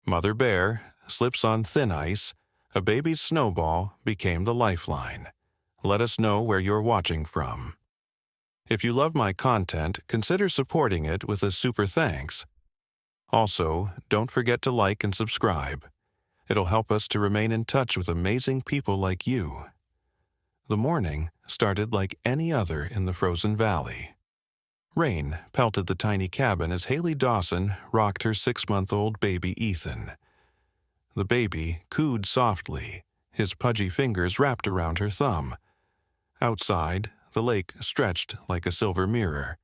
Mother Bear slips on thin ice. A baby's Snowball became the Lifeline. Let us know where you're watching from. If you love my content, consider supporting it with a super thanks. Also, don't forget to like and subscribe. It'll help us to remain in touch with amazing people like you. The morning started like any other in the frozen valley. Rain pelted the tiny cabin as Haley Dawson rocked her 6-month-old baby Ethan. The baby cooed softly, his pudgy fingers wrapped around her thumb. Outside, the lake stretched like a silver mirror,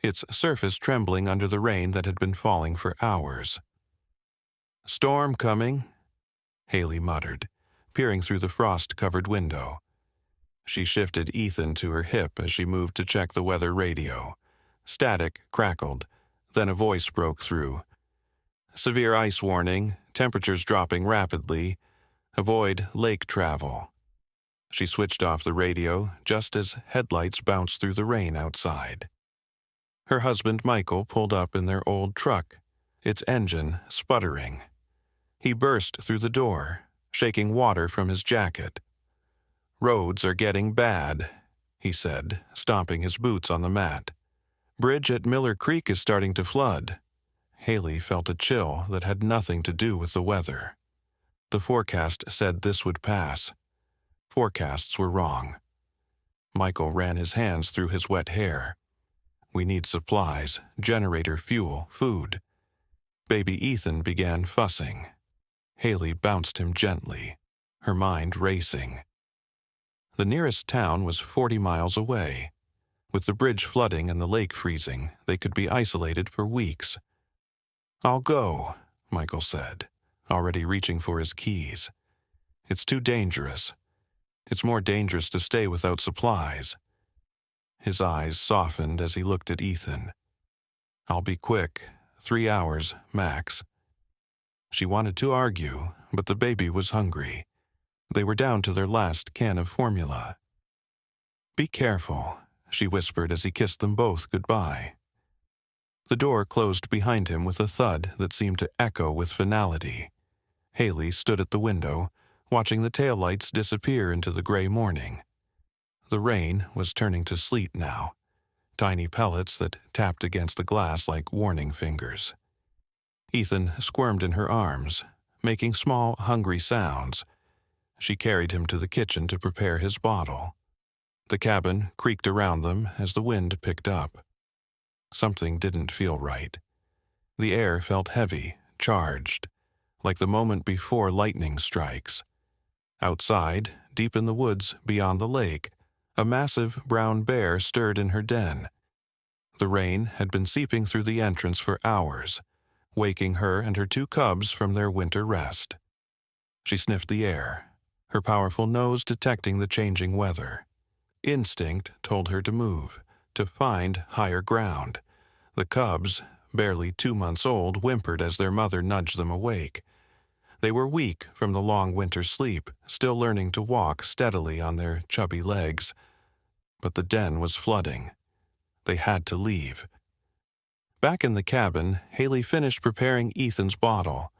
its surface trembling under the rain that had been falling for hours. "Storm coming," Haley muttered, peering through the frost-covered window. She shifted Ethan to her hip as she moved to check the weather radio. Static crackled, then a voice broke through. "Severe ice warning, temperatures dropping rapidly. Avoid lake travel." She switched off the radio just as headlights bounced through the rain outside. Her husband Michael pulled up in their old truck, its engine sputtering. He burst through the door, shaking water from his jacket. "Roads are getting bad," he said, stomping his boots on the mat. "Bridge at Miller Creek is starting to flood." Haley felt a chill that had nothing to do with the weather. The forecast said this would pass. Forecasts were wrong. Michael ran his hands through his wet hair. "We need supplies, generator fuel, food." Baby Ethan began fussing. Haley bounced him gently, her mind racing. The nearest town was 40 miles away. With the bridge flooding and the lake freezing, they could be isolated for weeks. "I'll go," Michael said, already reaching for his keys. "It's too dangerous. It's more dangerous to stay without supplies." His eyes softened as he looked at Ethan. "I'll be quick, 3 hours, max." She wanted to argue, but the baby was hungry. They were down to their last can of formula. "Be careful," she whispered as he kissed them both goodbye. The door closed behind him with a thud that seemed to echo with finality. Haley stood at the window, watching the taillights disappear into the gray morning. The rain was turning to sleet now, tiny pellets that tapped against the glass like warning fingers. Ethan squirmed in her arms, making small, hungry sounds. She carried him to the kitchen to prepare his bottle. The cabin creaked around them as the wind picked up. Something didn't feel right. The air felt heavy, charged, like the moment before lightning strikes. Outside, deep in the woods beyond the lake, a massive brown bear stirred in her den. The rain had been seeping through the entrance for hours, waking her and her 2 cubs from their winter rest. She sniffed the air, her powerful nose detecting the changing weather. Instinct told her to move, to find higher ground. The cubs, barely 2 months old, whimpered as their mother nudged them awake. They were weak from the long winter sleep, still learning to walk steadily on their chubby legs. But the den was flooding. They had to leave. Back in the cabin, Haley finished preparing Ethan's bottle.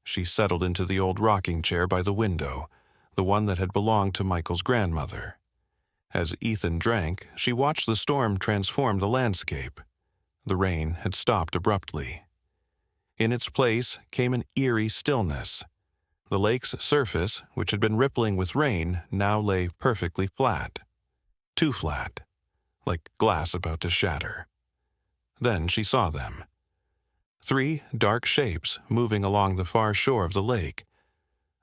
She settled into the old rocking chair by the window, the one that had belonged to Michael's grandmother. As Ethan drank, she watched the storm transform the landscape. The rain had stopped abruptly. In its place came an eerie stillness. The lake's surface, which had been rippling with rain, now lay perfectly flat. Too flat, like glass about to shatter. Then she saw them. 3 dark shapes moving along the far shore of the lake.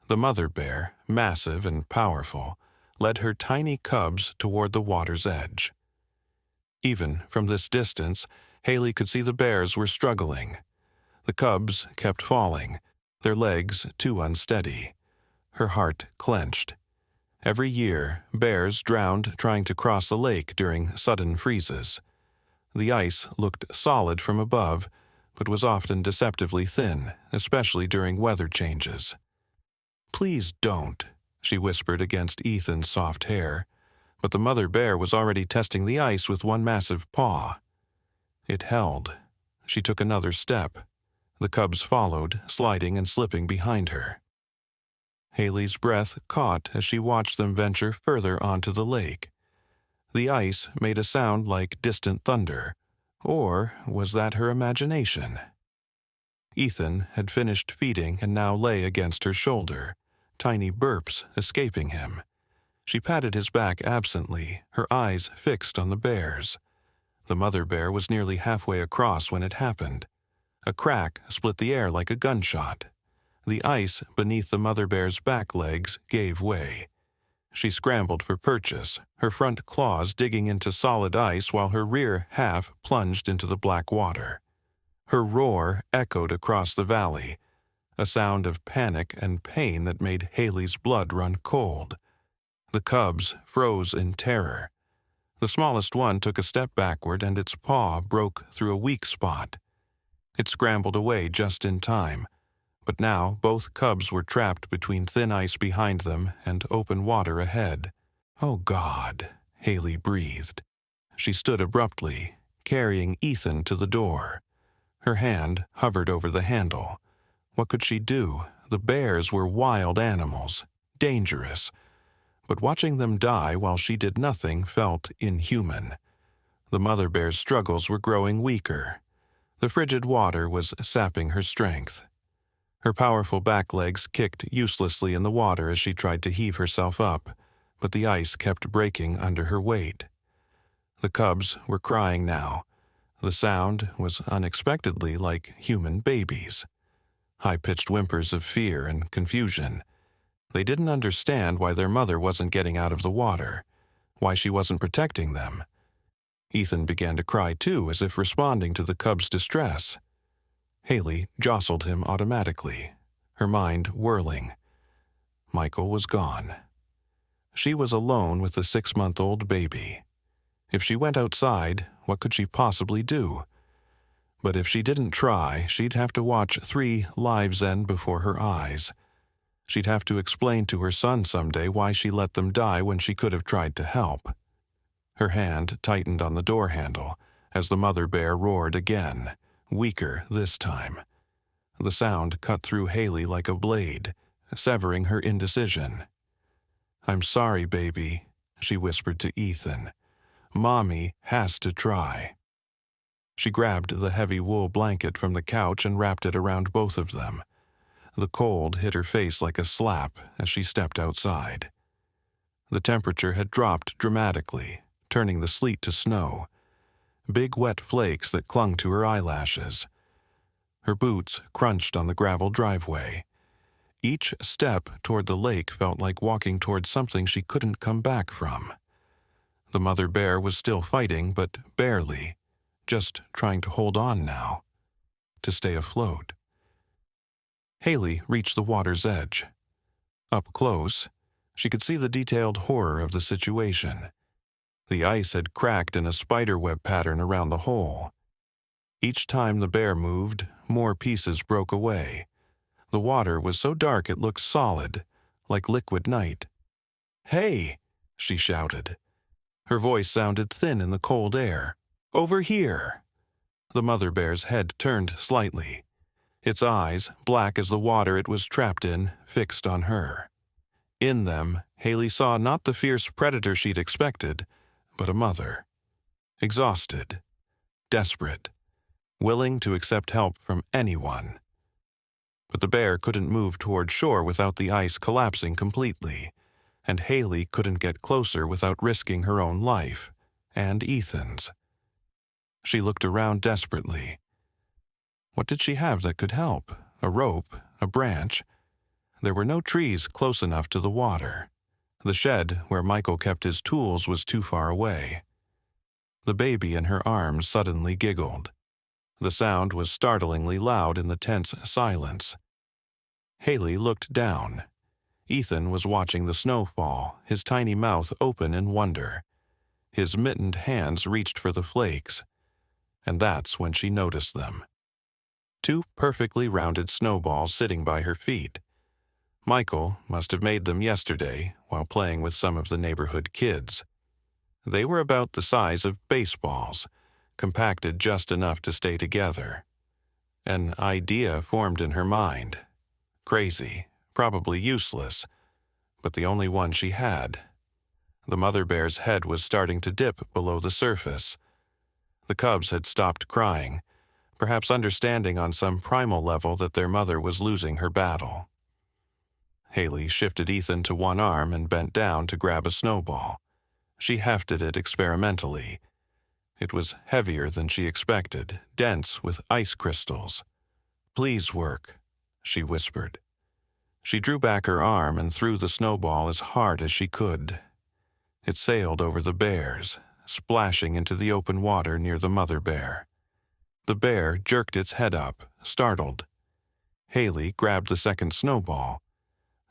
The mother bear, massive and powerful, led her tiny cubs toward the water's edge. Even from this distance, Haley could see the bears were struggling. The cubs kept falling, their legs too unsteady. Her heart clenched. Every year, bears drowned trying to cross the lake during sudden freezes. The ice looked solid from above, but was often deceptively thin, especially during weather changes. "Please don't," she whispered against Ethan's soft hair, but the mother bear was already testing the ice with one massive paw. It held. She took another step. The cubs followed, sliding and slipping behind her. Haley's breath caught as she watched them venture further onto the lake. The ice made a sound like distant thunder, or was that her imagination? Ethan had finished feeding and now lay against her shoulder, tiny burps escaping him. She patted his back absently, her eyes fixed on the bears. The mother bear was nearly halfway across when it happened. A crack split the air like a gunshot. The ice beneath the mother bear's back legs gave way. She scrambled for purchase, her front claws digging into solid ice while her rear half plunged into the black water. Her roar echoed across the valley, a sound of panic and pain that made Haley's blood run cold. The cubs froze in terror. The smallest one took a step backward and its paw broke through a weak spot. It scrambled away just in time, but now both cubs were trapped between thin ice behind them and open water ahead. "Oh, God," Haley breathed. She stood abruptly, carrying Ethan to the door. Her hand hovered over the handle. What could she do? The bears were wild animals, dangerous. But watching them die while she did nothing felt inhuman. The mother bear's struggles were growing weaker. The frigid water was sapping her strength. Her powerful back legs kicked uselessly in the water as she tried to heave herself up, but the ice kept breaking under her weight. The cubs were crying now. The sound was unexpectedly like human babies. High-pitched whimpers of fear and confusion. They didn't understand why their mother wasn't getting out of the water, why she wasn't protecting them. Ethan began to cry too, as if responding to the cubs' distress. Haley jostled him automatically, her mind whirling. Michael was gone. She was alone with the 6-month-old baby. If she went outside, what could she possibly do? But if she didn't try, she'd have to watch 3 lives end before her eyes. She'd have to explain to her son someday why she let them die when she could have tried to help. Her hand tightened on the door handle as the mother bear roared again, weaker this time. The sound cut through Haley like a blade, severing her indecision. "I'm sorry, baby," she whispered to Ethan. "Mommy has to try." She grabbed the heavy wool blanket from the couch and wrapped it around both of them. The cold hit her face like a slap as she stepped outside. The temperature had dropped dramatically, turning the sleet to snow. Big wet flakes that clung to her eyelashes. Her boots crunched on the gravel driveway. Each step toward the lake felt like walking toward something she couldn't come back from. The mother bear was still fighting, but barely, just trying to hold on now, to stay afloat. Haley reached the water's edge. Up close, she could see the detailed horror of the situation. The ice had cracked in a spiderweb pattern around the hole. Each time the bear moved, more pieces broke away. The water was so dark it looked solid, like liquid night. "Hey!" she shouted. Her voice sounded thin in the cold air. "Over here!" The mother bear's head turned slightly. Its eyes, black as the water it was trapped in, fixed on her. In them, Haley saw not the fierce predator she'd expected, but a mother. Exhausted, desperate, willing to accept help from anyone. But the bear couldn't move toward shore without the ice collapsing completely, and Haley couldn't get closer without risking her own life, and Ethan's. She looked around desperately. What did she have that could help? A rope? A branch? There were no trees close enough to the water. The shed where Michael kept his tools was too far away. The baby in her arms suddenly giggled. The sound was startlingly loud in the tense silence. Haley looked down. Ethan was watching the snow fall, his tiny mouth open in wonder. His mittened hands reached for the flakes, and that's when she noticed them. 2 perfectly rounded snowballs sitting by her feet. Michael must have made them yesterday while playing with some of the neighborhood kids. They were about the size of baseballs, compacted just enough to stay together. An idea formed in her mind. Crazy, probably useless, but the only one she had. The mother bear's head was starting to dip below the surface. The cubs had stopped crying, perhaps understanding on some primal level that their mother was losing her battle. Haley shifted Ethan to one arm and bent down to grab a snowball. She hefted it experimentally. It was heavier than she expected, dense with ice crystals. "Please work," she whispered. She drew back her arm and threw the snowball as hard as she could. It sailed over the bears, splashing into the open water near the mother bear. The bear jerked its head up, startled. Haley grabbed the second snowball.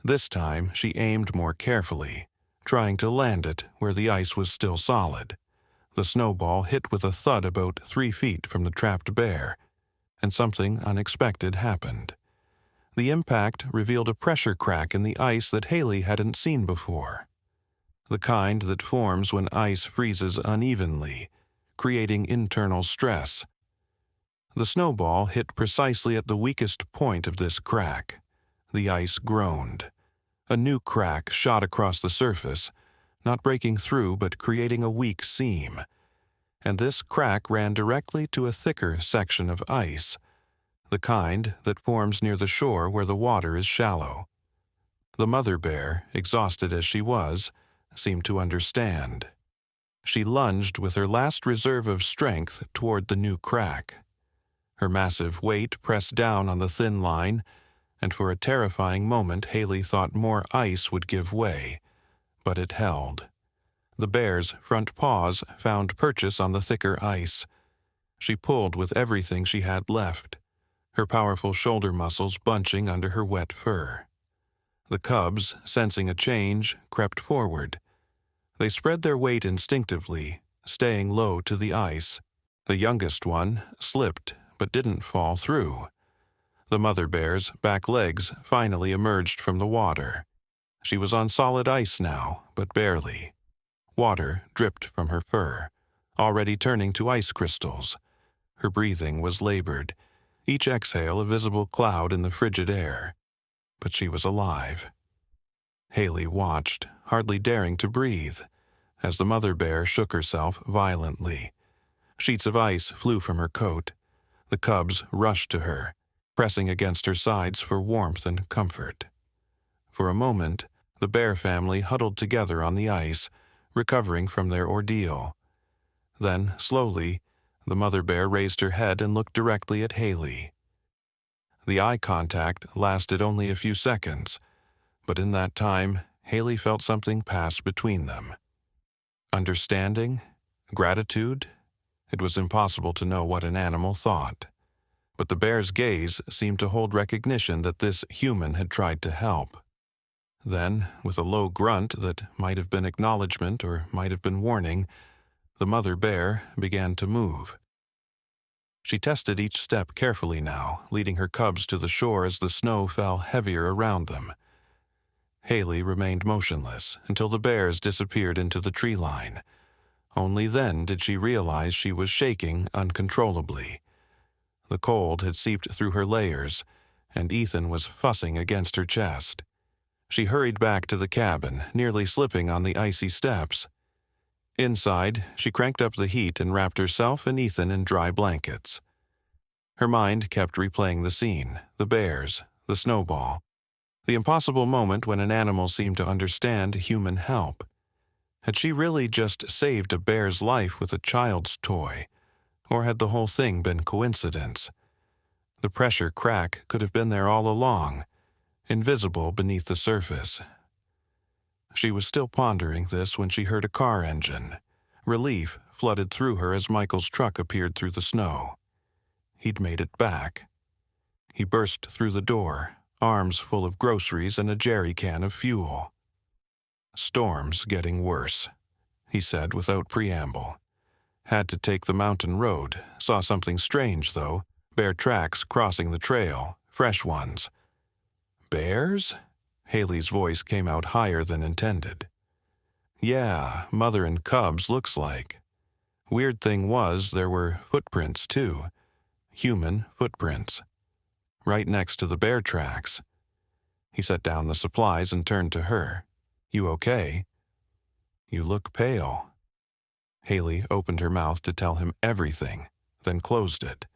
This time she aimed more carefully, trying to land it where the ice was still solid. The snowball hit with a thud about 3 feet from the trapped bear, and something unexpected happened. The impact revealed a pressure crack in the ice that Haley hadn't seen before. The kind that forms when ice freezes unevenly, creating internal stress. The snowball hit precisely at the weakest point of this crack. The ice groaned. A new crack shot across the surface, not breaking through but creating a weak seam. And this crack ran directly to a thicker section of ice, the kind that forms near the shore where the water is shallow. The mother bear, exhausted as she was, seemed to understand. She lunged with her last reserve of strength toward the new crack. Her massive weight pressed down on the thin line, and for a terrifying moment Haley thought more ice would give way, but it held. The bear's front paws found purchase on the thicker ice. She pulled with everything she had left, her powerful shoulder muscles bunching under her wet fur. The cubs, sensing a change, crept forward. They spread their weight instinctively, staying low to the ice. The youngest one slipped but didn't fall through. The mother bear's back legs finally emerged from the water. She was on solid ice now, but barely. Water dripped from her fur, already turning to ice crystals. Her breathing was labored, each exhale a visible cloud in the frigid air. But she was alive. Haley watched, hardly daring to breathe, as the mother bear shook herself violently. Sheets of ice flew from her coat. The cubs rushed to her, pressing against her sides for warmth and comfort. For a moment, the bear family huddled together on the ice, recovering from their ordeal. Then, slowly, the mother bear raised her head and looked directly at Haley. The eye contact lasted only a few seconds, but in that time, Haley felt something pass between them. Understanding? Gratitude? It was impossible to know what an animal thought. But the bear's gaze seemed to hold recognition that this human had tried to help. Then, with a low grunt that might have been acknowledgement or might have been warning, the mother bear began to move. She tested each step carefully now, leading her cubs to the shore as the snow fell heavier around them. Haley remained motionless until the bears disappeared into the tree line. Only then did she realize she was shaking uncontrollably. The cold had seeped through her layers, and Ethan was fussing against her chest. She hurried back to the cabin, nearly slipping on the icy steps. Inside, she cranked up the heat and wrapped herself and Ethan in dry blankets. Her mind kept replaying the scene, the bears, the snowball, the impossible moment when an animal seemed to understand human help. Had she really just saved a bear's life with a child's toy, or had the whole thing been coincidence? The pressure crack could have been there all along, invisible beneath the surface. She was still pondering this when she heard a car engine. Relief flooded through her as Michael's truck appeared through the snow. He'd made it back. He burst through the door, arms full of groceries and a jerry can of fuel. "Storm's getting worse," he said without preamble. Had to take the mountain road, saw something strange though, bear tracks crossing the trail, fresh ones. "Bears?" Haley's voice came out higher than intended. "Yeah, mother and cubs looks like. Weird thing was, there were footprints too, human footprints, right next to the bear tracks. He set down the supplies and turned to her. "You okay?" "You look pale." Haley opened her mouth to tell him everything, then closed it.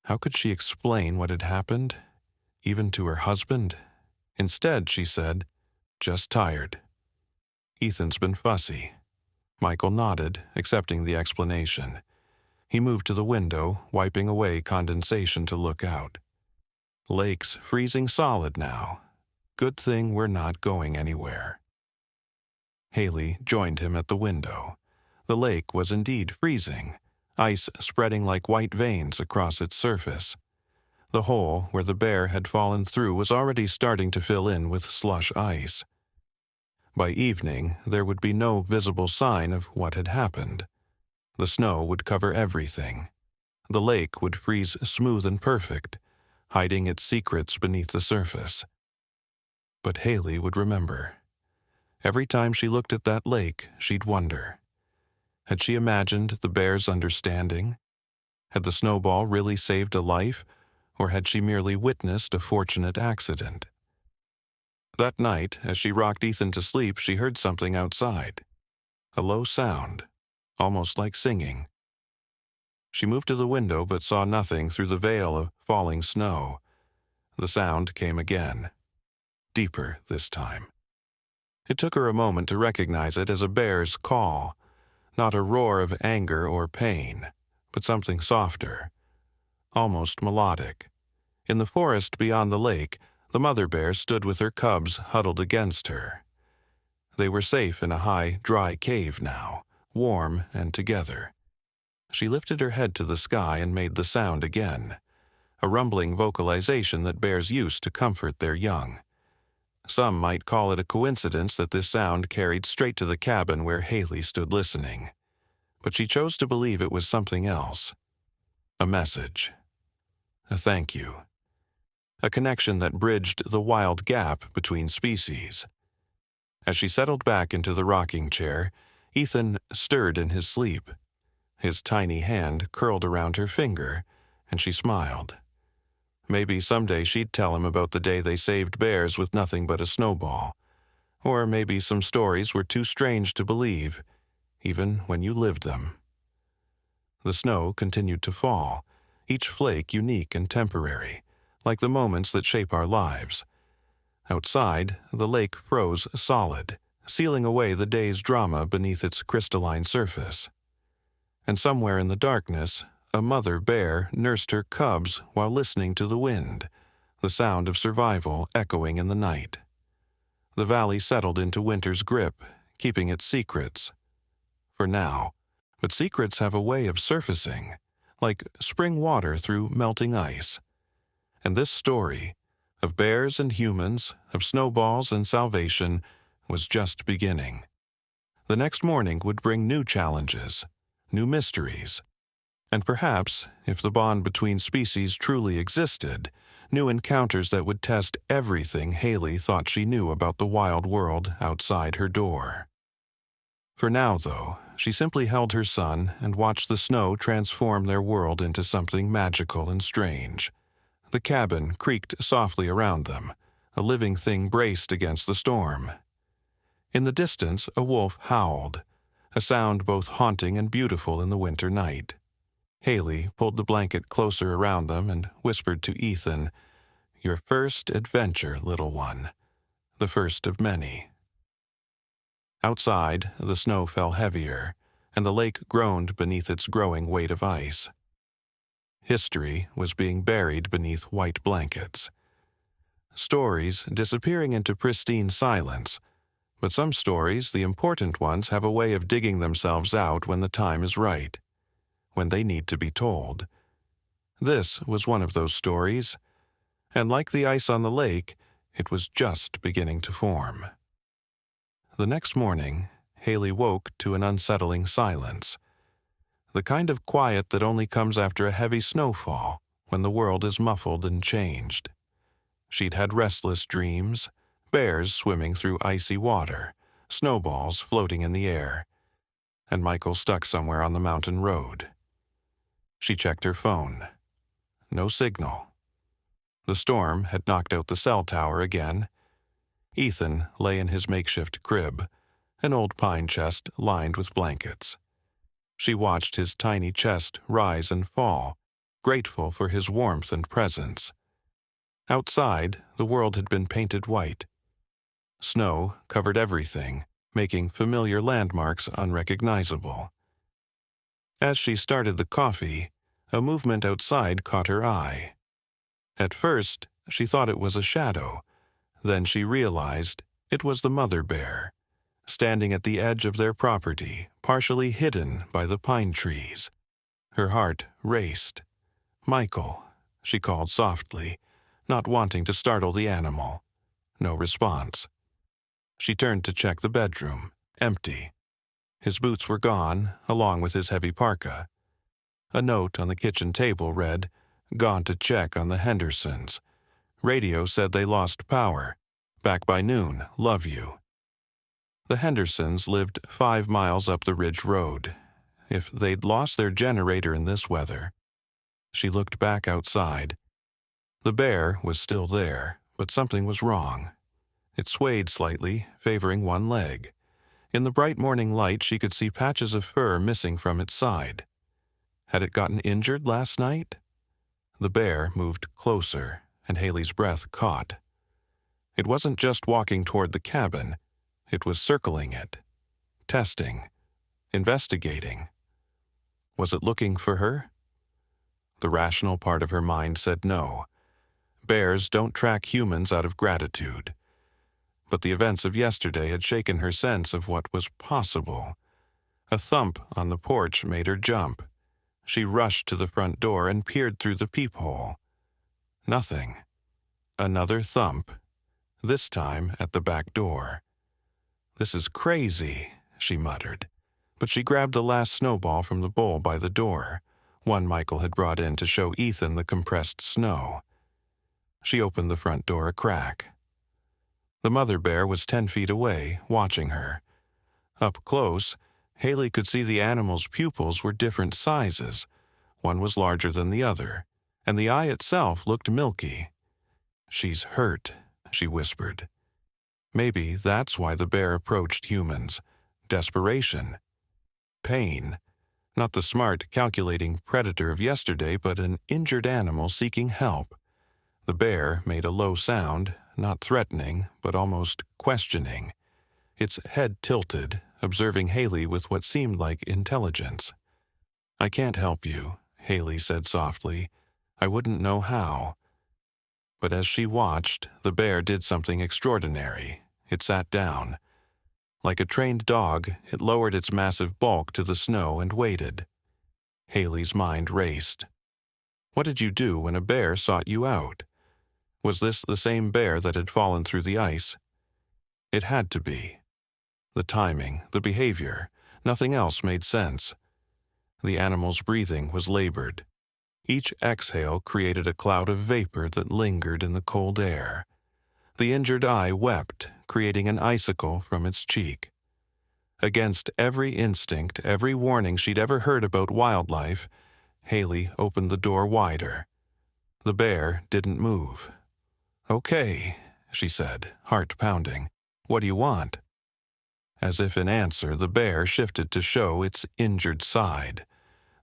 How could she explain what had happened, even to her husband? Instead, she said, "Just tired." "Ethan's been fussy." Michael nodded, accepting the explanation. He moved to the window, wiping away condensation to look out. "Lake's freezing solid now. Good thing we're not going anywhere." Haley joined him at the window. The lake was indeed freezing, ice spreading like white veins across its surface. The hole where the bear had fallen through was already starting to fill in with slush ice. By evening, there would be no visible sign of what had happened. The snow would cover everything. The lake would freeze smooth and perfect, hiding its secrets beneath the surface. But Haley would remember. Every time she looked at that lake, she'd wonder. Had she imagined the bear's understanding? Had the snowball really saved a life, or had she merely witnessed a fortunate accident? That night, as she rocked Ethan to sleep, she heard something outside. A low sound, almost like singing. She moved to the window but saw nothing through the veil of falling snow. The sound came again, deeper this time. It took her a moment to recognize it as a bear's call, not a roar of anger or pain, but something softer, almost melodic. In the forest beyond the lake, the mother bear stood with her cubs huddled against her. They were safe in a high, dry cave now, warm and together. She lifted her head to the sky and made the sound again, a rumbling vocalization that bears use to comfort their young. Some might call it a coincidence that this sound carried straight to the cabin where Haley stood listening. But she chose to believe it was something else. A message. A thank you. A connection that bridged the wild gap between species. As she settled back into the rocking chair, Ethan stirred in his sleep. His tiny hand curled around her finger, and she smiled. Maybe someday she'd tell him about the day they saved bears with nothing but a snowball. Or maybe some stories were too strange to believe, even when you lived them. The snow continued to fall, each flake unique and temporary, like the moments that shape our lives. Outside, the lake froze solid, sealing away the day's drama beneath its crystalline surface. And somewhere in the darkness, a mother bear nursed her cubs while listening to the wind, the sound of survival echoing in the night. The valley settled into winter's grip, keeping its secrets. For now, but secrets have a way of surfacing, like spring water through melting ice. And this story, of bears and humans, of snowballs and salvation, was just beginning. The next morning would bring new challenges, new mysteries, and perhaps, if the bond between species truly existed, new encounters that would test everything Haley thought she knew about the wild world outside her door. For now, though, she simply held her son and watched the snow transform their world into something magical and strange. The cabin creaked softly around them, a living thing braced against the storm. In the distance, a wolf howled, a sound both haunting and beautiful in the winter night. Haley pulled the blanket closer around them and whispered to Ethan, "Your first adventure, little one. The first of many." Outside, the snow fell heavier, and the lake groaned beneath its growing weight of ice. History was being buried beneath white blankets. Stories disappearing into pristine silence, but some stories, the important ones, have a way of digging themselves out when the time is right, when they need to be told. This was one of those stories, and like the ice on the lake, it was just beginning to form. The next morning, Haley woke to an unsettling silence, the kind of quiet that only comes after a heavy snowfall, when the world is muffled and changed. She'd had restless dreams, bears swimming through icy water, snowballs floating in the air, and Michael stuck somewhere on the mountain road. She checked her phone. no signal. The storm had knocked out the cell tower again. Ethan lay in his makeshift crib, an old pine chest lined with blankets. She watched his tiny chest rise and fall, grateful for his warmth and presence. Outside, the world had been painted white. Snow covered everything, making familiar landmarks unrecognizable. As she started the coffee, a movement outside caught her eye. At first, she thought it was a shadow. Then she realized it was the mother bear, standing at the edge of their property, partially hidden by the pine trees. Her heart raced. "Michael," she called softly, not wanting to startle the animal. No response. She turned to check the bedroom. Empty. His boots were gone, along with his heavy parka. A note on the kitchen table read, "Gone to check on the Hendersons. Radio said they lost power. Back by noon. Love you." The Hendersons lived 5 miles up the ridge road. If they'd lost their generator in this weather. She looked back outside. The bear was still there, but something was wrong. It swayed slightly, favoring one leg. In the bright morning light, she could see patches of fur missing from its side. Had it gotten injured last night? The bear moved closer, and Haley's breath caught. It wasn't just walking toward the cabin. It was circling it, testing, investigating. Was it looking for her? The rational part of her mind said no. Bears don't track humans out of gratitude. But the events of yesterday had shaken her sense of what was possible. A thump on the porch made her jump. She rushed to the front door and peered through the peephole. Nothing. Another thump, this time at the back door. "This is crazy," she muttered. But she grabbed the last snowball from the bowl by the door, one Michael had brought in to show Ethan the compressed snow. She opened the front door a crack. The mother bear was 10 feet away, watching her. Up close, Haley could see the animal's pupils were different sizes. One was larger than the other, and the eye itself looked milky. "She's hurt," she whispered. Maybe that's why the bear approached humans. Desperation. Pain. Not the smart, calculating predator of yesterday, but an injured animal seeking help. The bear made a low sound, not threatening, but almost questioning. Its head tilted, observing Haley with what seemed like intelligence. "I can't help you," Haley said softly. "I wouldn't know how." But as she watched, the bear did something extraordinary. It sat down. Like a trained dog, it lowered its massive bulk to the snow and waited. Haley's mind raced. What did you do when a bear sought you out? Was this the same bear that had fallen through the ice? It had to be. The timing, the behavior, nothing else made sense. The animal's breathing was labored. Each exhale created a cloud of vapor that lingered in the cold air. The injured eye wept, creating an icicle from its cheek. Against every instinct, every warning she'd ever heard about wildlife, Haley opened the door wider. The bear didn't move. "Okay," she said, heart pounding. "What do you want?" As if in answer, the bear shifted to show its injured side.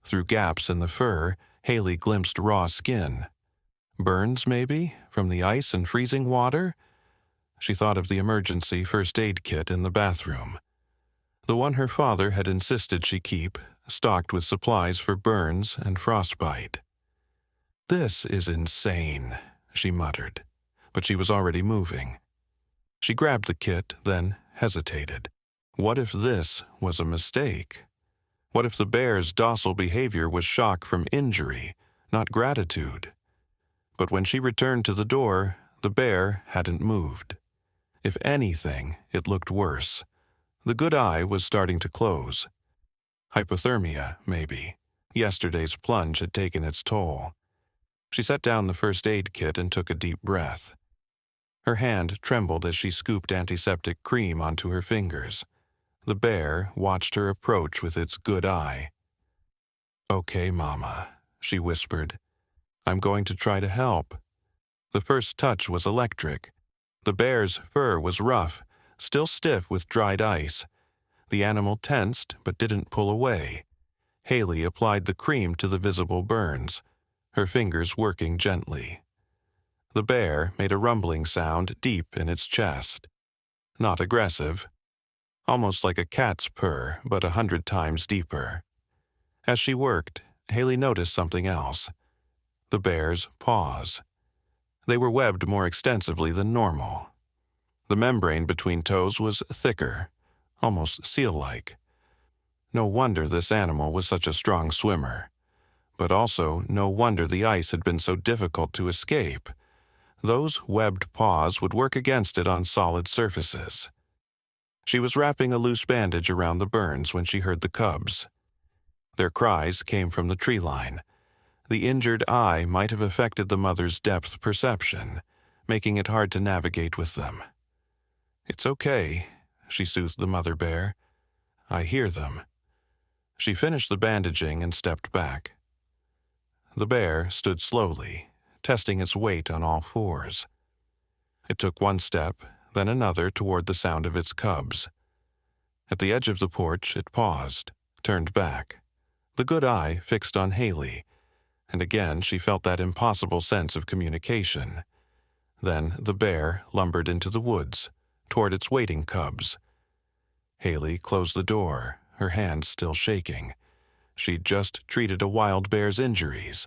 Through gaps in the fur, Haley glimpsed raw skin. Burns, maybe, from the ice and freezing water? She thought of the emergency first aid kit in the bathroom. The one her father had insisted she keep, stocked with supplies for burns and frostbite. "This is insane," she muttered, but she was already moving. She grabbed the kit, then hesitated. What if this was a mistake? What if the bear's docile behavior was shock from injury, not gratitude? But when she returned to the door, the bear hadn't moved. If anything, it looked worse. The good eye was starting to close. Hypothermia, maybe. Yesterday's plunge had taken its toll. She set down the first aid kit and took a deep breath. Her hand trembled as she scooped antiseptic cream onto her fingers. The bear watched her approach with its good eye. "Okay, Mama," she whispered. I'm going to try to help." The first touch was electric. The bear's fur was rough, still stiff with dried ice. The animal tensed but didn't pull away. Haley applied the cream to the visible burns, her fingers working gently. The bear made a rumbling sound deep in its chest. Not aggressive. Almost like a cat's purr, but 100 times deeper. As she worked, Haley noticed something else. The bear's paws. They were webbed more extensively than normal. The membrane between toes was thicker, almost seal-like. No wonder this animal was such a strong swimmer. But also, no wonder the ice had been so difficult to escape. Those webbed paws would work against it on solid surfaces. She was wrapping a loose bandage around the burns when she heard the cubs. Their cries came from the tree line. The injured eye might have affected the mother's depth perception, making it hard to navigate with them. "It's okay," she soothed the mother bear. "I hear them." She finished the bandaging and stepped back. The bear stood slowly, testing its weight on all fours. It took one step, then another toward the sound of its cubs. At the edge of the porch, it paused, turned back, the good eye fixed on Haley, and again she felt that impossible sense of communication. Then the bear lumbered into the woods, toward its waiting cubs. Haley closed the door, her hands still shaking. She'd just treated a wild bear's injuries,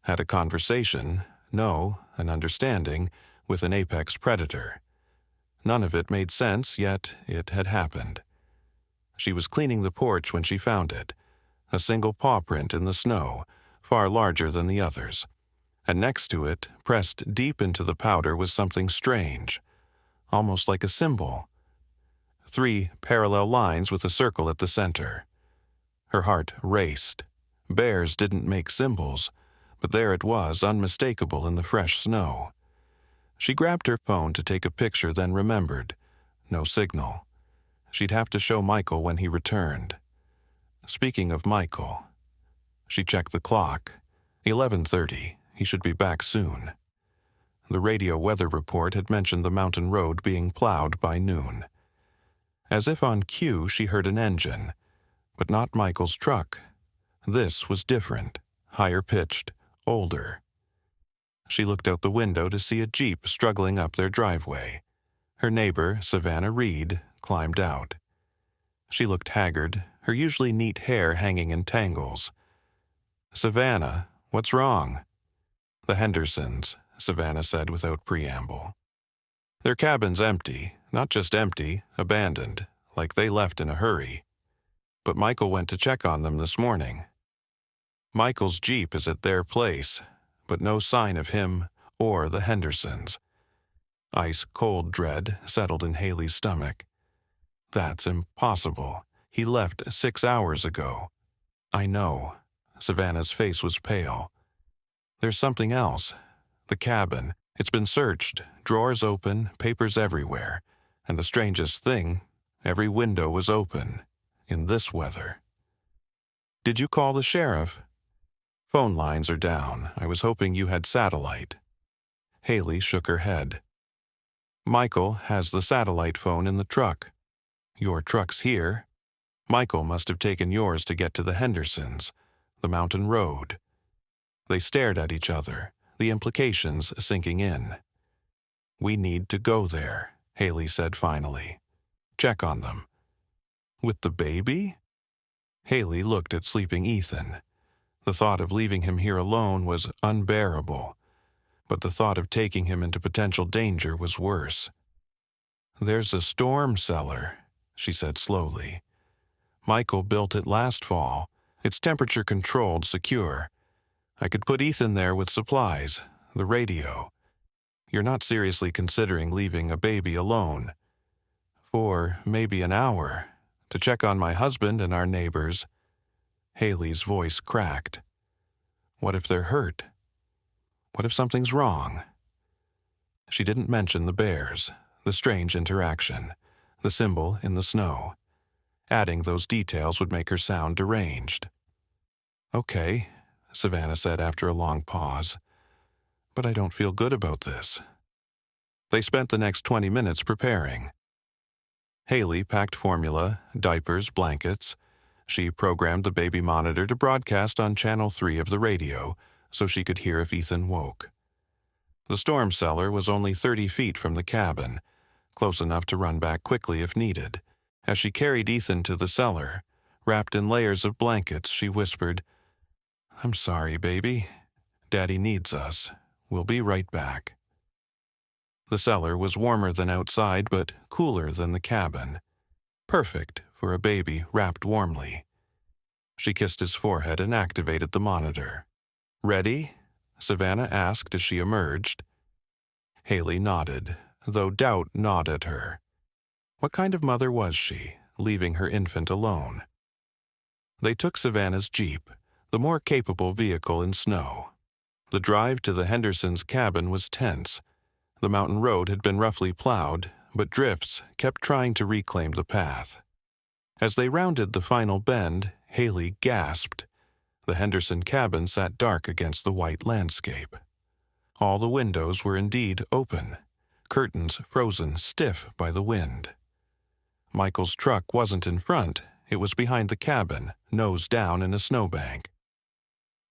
had a conversation, an understanding, with an apex predator. None of it made sense, yet it had happened. She was cleaning the porch when she found it, a single paw print in the snow, far larger than the others. And next to it, pressed deep into the powder, was something strange, almost like a symbol. 3 parallel lines with a circle at the center. Her heart raced. Bears didn't make symbols, but there it was, unmistakable in the fresh snow. She grabbed her phone to take a picture, then remembered. No signal. She'd have to show Michael when he returned. Speaking of Michael, she checked the clock. 11:30. He should be back soon. The radio weather report had mentioned the mountain road being plowed by noon. As if on cue, she heard an engine, but not Michael's truck. This was different, higher-pitched, older. She looked out the window to see a Jeep struggling up their driveway. Her neighbor, Savannah Reed, climbed out. She looked haggard, her usually neat hair hanging in tangles. "Savannah, what's wrong?" "The Hendersons," Savannah said without preamble. "Their cabin's empty, not just empty, abandoned, like they left in a hurry. But Michael went to check on them this morning. Michael's Jeep is at their place, but no sign of him or the Hendersons." Ice-cold dread settled in Haley's stomach. "That's impossible. He left 6 hours ago." "I know." Savannah's face was pale. "There's something else. The cabin. It's been searched, drawers open, papers everywhere. And the strangest thing, every window was open, in this weather." "Did you call the sheriff?" "Phone lines are down. I was hoping you had satellite." Haley shook her head. "Michael has the satellite phone in the truck. Your truck's here. Michael must have taken yours to get to the Hendersons, the mountain road." They stared at each other, the implications sinking in. "We need to go there," Haley said finally. "Check on them." "With the baby?" Haley looked at sleeping Ethan. The thought of leaving him here alone was unbearable, but the thought of taking him into potential danger was worse. "There's a storm cellar," she said slowly. "Michael built it last fall. It's temperature-controlled, secure. I could put Ethan there with supplies, the radio. You're not seriously considering leaving a baby alone. For maybe an hour, to check on my husband and our neighbors." Haley's voice cracked. "What if they're hurt? What if something's wrong?" She didn't mention the bears, the strange interaction, the symbol in the snow. Adding those details would make her sound deranged. "Okay," Savannah said after a long pause. but I don't feel good about this. They spent the next 20 minutes preparing. Haley packed formula, diapers, blankets. She programmed the baby monitor to broadcast on Channel 3 of the radio so she could hear if Ethan woke. The storm cellar was only 30 feet from the cabin, close enough to run back quickly if needed. As she carried Ethan to the cellar, wrapped in layers of blankets, she whispered, "I'm sorry, baby. Daddy needs us. We'll be right back." The cellar was warmer than outside, but cooler than the cabin. Perfect for a baby wrapped warmly. She kissed his forehead and activated the monitor. "Ready?" Savannah asked as she emerged. Haley nodded, though doubt gnawed at her. What kind of mother was she, leaving her infant alone? They took Savannah's Jeep, the more capable vehicle in snow. The drive to the Hendersons' cabin was tense. The mountain road had been roughly plowed, but drifts kept trying to reclaim the path. As they rounded the final bend, Haley gasped. The Henderson cabin sat dark against the white landscape. All the windows were indeed open, curtains frozen stiff by the wind. Michael's truck wasn't in front, it was behind the cabin, nose down in a snowbank.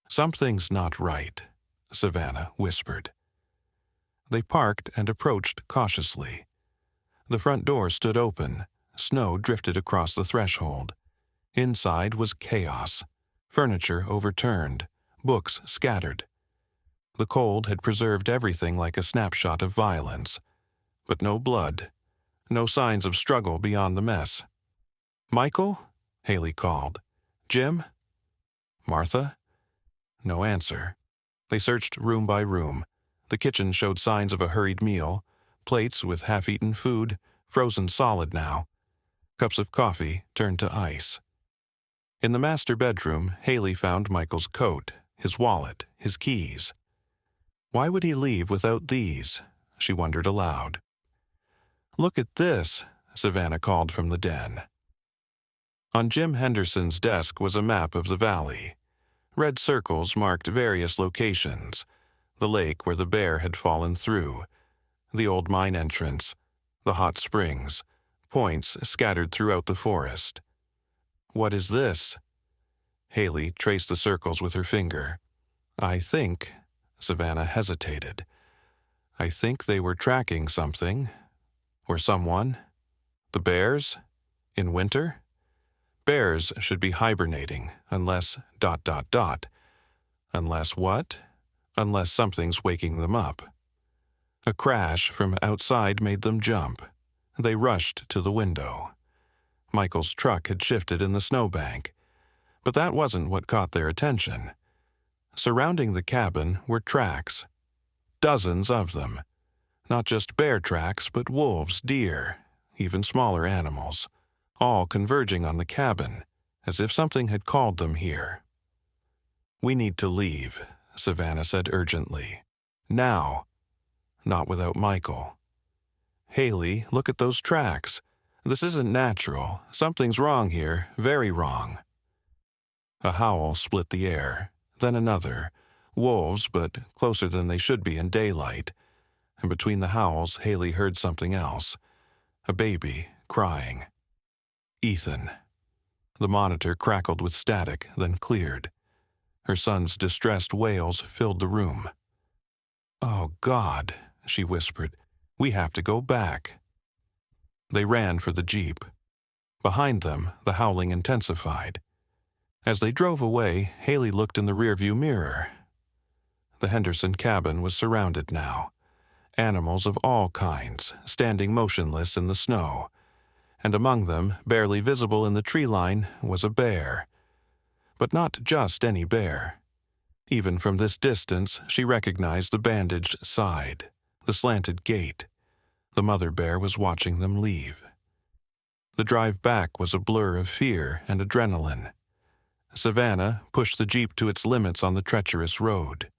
"Something's not right," Savannah whispered. They parked and approached cautiously. The front door stood open. Snow drifted across the threshold. Inside was chaos. Furniture overturned. Books scattered. The cold had preserved everything like a snapshot of violence. But no blood. No signs of struggle beyond the mess. "Michael?" Haley called. "Jim?" "Martha?" No answer. They searched room by room. The kitchen showed signs of a hurried meal. Plates with half-eaten food, frozen solid now. Cups of coffee turned to ice. In the master bedroom, Haley found Michael's coat, his wallet, his keys. Why would he leave without these? She wondered aloud. "Look at this," Savannah called from the den. On Jim Henderson's desk was a map of the valley. Red circles marked various locations. The lake where the bear had fallen through, the old mine entrance, the hot springs, points scattered throughout the forest. "What is this?" Haley traced the circles with her finger. "I think," Savannah hesitated, "I think they were tracking something, or someone. The bears? In winter? Bears should be hibernating, unless ... Unless what? Unless something's waking them up." A crash from outside made them jump. They rushed to the window. Michael's truck had shifted in the snowbank, but that wasn't what caught their attention. Surrounding the cabin were tracks. Dozens of them. Not just bear tracks, but wolves, deer, even smaller animals, all converging on the cabin, as if something had called them here. "We need to leave," Savannah said urgently. "Now." Not without Michael. "Haley, look at those tracks. This isn't natural. Something's wrong here, very wrong." A howl split the air, then another. Wolves, but closer than they should be in daylight. And between the howls, Haley heard something else. A baby crying. "Ethan." The monitor crackled with static, then cleared. Her son's distressed wails filled the room. "Oh, God," she whispered. "We have to go back." They ran for the Jeep. Behind them, the howling intensified. As they drove away, Haley looked in the rearview mirror. The Henderson cabin was surrounded now. Animals of all kinds, standing motionless in the snow. And among them, barely visible in the tree line, was a bear. But not just any bear. Even from this distance, she recognized the bandaged side, the slanted gait. The mother bear was watching them leave. The drive back was a blur of fear and adrenaline. Savannah pushed the Jeep to its limits on the treacherous road.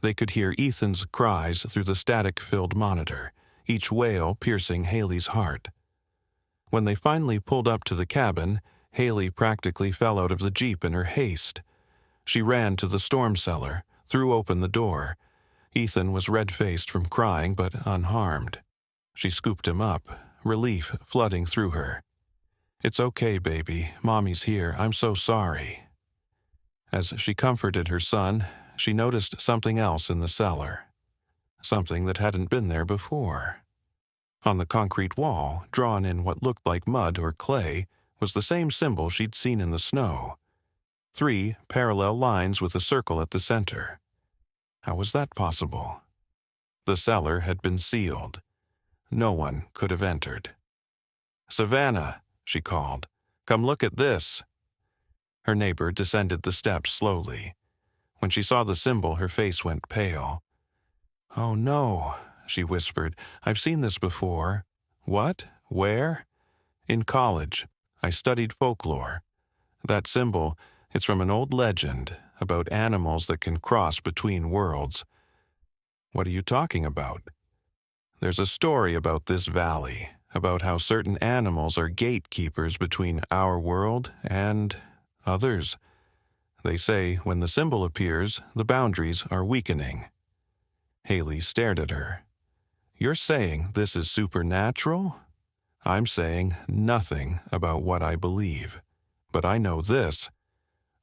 They could hear Ethan's cries through the static-filled monitor, each wail piercing Haley's heart. When they finally pulled up to the cabin, Haley practically fell out of the Jeep in her haste. She ran to the storm cellar, threw open the door. Ethan was red-faced from crying but unharmed. She scooped him up, relief flooding through her. "It's okay, baby. Mommy's here. I'm so sorry." As she comforted her son, she noticed something else in the cellar. Something that hadn't been there before. On the concrete wall, drawn in what looked like mud or clay, was the same symbol she'd seen in the snow. 3 parallel lines with a circle at the center. How was that possible? The cellar had been sealed. No one could have entered. "Savannah," she called. "Come look at this." Her neighbor descended the steps slowly. When she saw the symbol, her face went pale. "Oh no," she whispered. "I've seen this before." "What? Where?" "In college. I studied folklore. That symbol, it's from an old legend about animals that can cross between worlds." "What are you talking about?" "There's a story about this valley, about how certain animals are gatekeepers between our world and others. They say when the symbol appears, the boundaries are weakening." Haley stared at her. "You're saying this is supernatural?" "I'm saying nothing about what I believe. But I know this.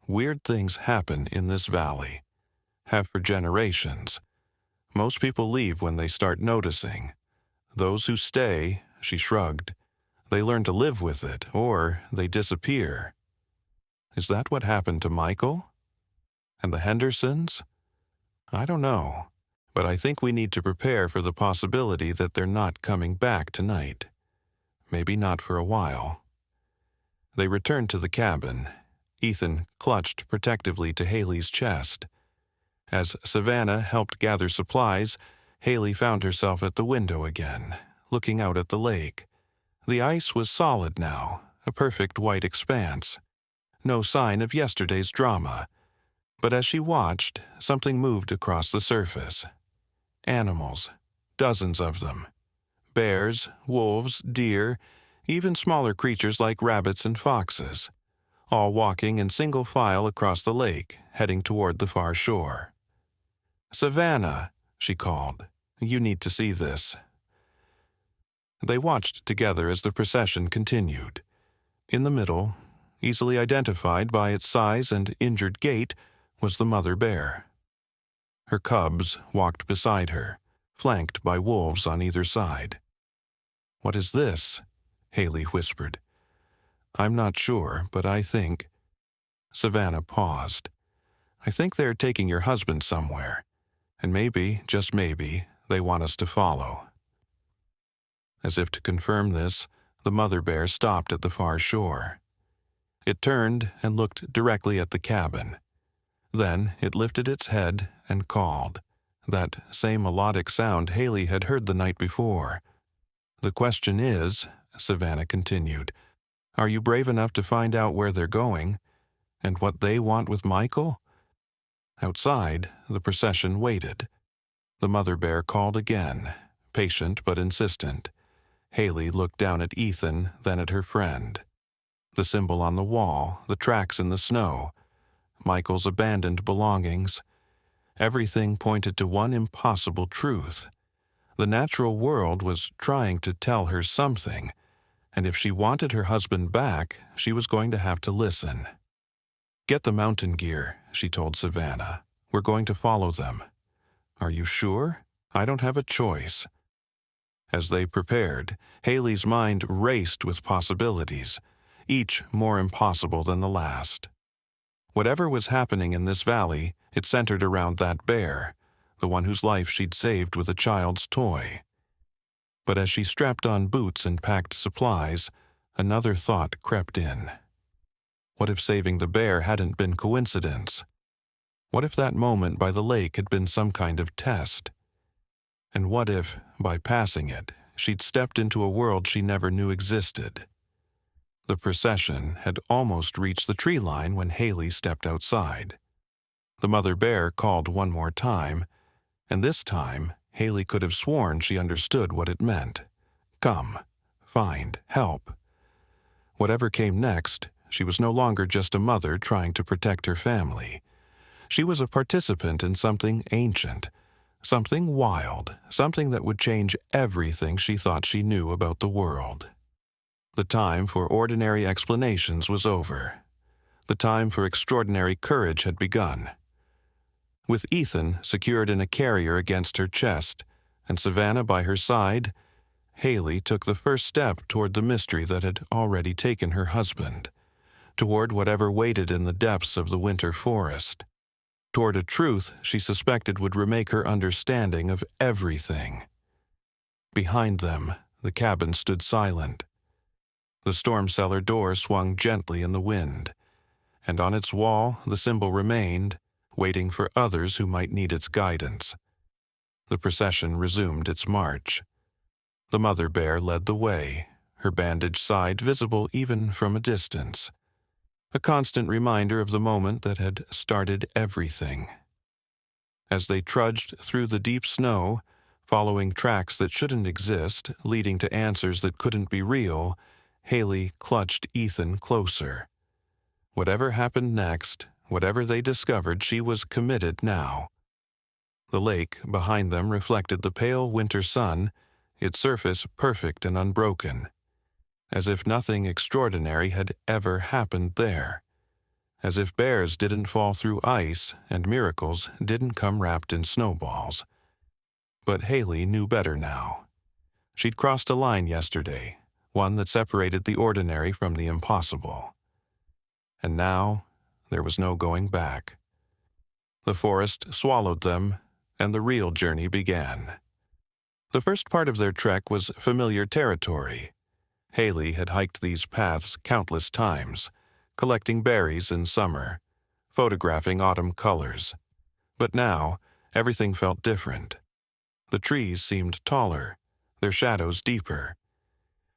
Weird things happen in this valley. Have for generations. Most people leave when they start noticing. Those who stay," she shrugged, "they learn to live with it, or they disappear." "Is that what happened to Michael? And the Hendersons?" "I don't know, but I think we need to prepare for the possibility that they're not coming back tonight. Maybe not for a while." They returned to the cabin. Ethan clutched protectively to Haley's chest. As Savannah helped gather supplies, Haley found herself at the window again, looking out at the lake. The ice was solid now, a perfect white expanse. No sign of yesterday's drama. But as she watched, something moved across the surface. Animals, dozens of them. Bears, wolves, deer, even smaller creatures like rabbits and foxes, all walking in single file across the lake, heading toward the far shore. "Savannah," she called, "you need to see this." They watched together as the procession continued. In the middle, easily identified by its size and injured gait, was the mother bear. Her cubs walked beside her, flanked by wolves on either side. "What is this?" Haley whispered. "I'm not sure, but I think—" Savannah paused. "I think they're taking your husband somewhere, and maybe, just maybe, they want us to follow." As if to confirm this, the mother bear stopped at the far shore. It turned and looked directly at the cabin. Then it lifted its head and called, that same melodic sound Haley had heard the night before. "The question is," Savannah continued, "are you brave enough to find out where they're going, and what they want with Michael?" Outside, the procession waited. The mother bear called again, patient but insistent. Haley looked down at Ethan, then at her friend. The symbol on the wall, the tracks in the snow, Michael's abandoned belongings. Everything pointed to one impossible truth. The natural world was trying to tell her something, and if she wanted her husband back, she was going to have to listen. "Get the mountain gear," she told Savannah. "We're going to follow them." "Are you sure? I don't have a choice." As they prepared, Haley's mind raced with possibilities, each more impossible than the last. Whatever was happening in this valley, it centered around that bear, the one whose life she'd saved with a child's toy. But as she strapped on boots and packed supplies, another thought crept in. What if saving the bear hadn't been coincidence? What if that moment by the lake had been some kind of test? And what if, by passing it, she'd stepped into a world she never knew existed? The procession had almost reached the tree line when Haley stepped outside. The mother bear called one more time, and this time Haley could have sworn she understood what it meant. Come, find, help. Whatever came next, she was no longer just a mother trying to protect her family. She was a participant in something ancient, Something wild, something that would change everything she thought she knew about the world. The time for ordinary explanations was over. The time for extraordinary courage had begun. With Ethan secured in a carrier against her chest and Savannah by her side, Haley took the first step toward the mystery that had already taken her husband, toward whatever waited in the depths of the winter forest, toward a truth she suspected would remake her understanding of everything. Behind them, the cabin stood silent. The storm cellar door swung gently in the wind, and on its wall the symbol remained, waiting for others who might need its guidance. The procession resumed its march. The mother bear led the way, her bandaged side visible even from a distance, a constant reminder of the moment that had started everything. As they trudged through the deep snow, following tracks that shouldn't exist, leading to answers that couldn't be real, Haley clutched Ethan closer. Whatever happened next, whatever they discovered, she was committed now. The lake behind them reflected the pale winter sun, its surface perfect and unbroken, as if nothing extraordinary had ever happened there, as if bears didn't fall through ice and miracles didn't come wrapped in snowballs. But Haley knew better now. She'd crossed a line yesterday, one that separated the ordinary from the impossible. And now there was no going back. The forest swallowed them, and the real journey began. The first part of their trek was familiar territory. Haley had hiked these paths countless times, collecting berries in summer, photographing autumn colors. But now, everything felt different. The trees seemed taller, their shadows deeper.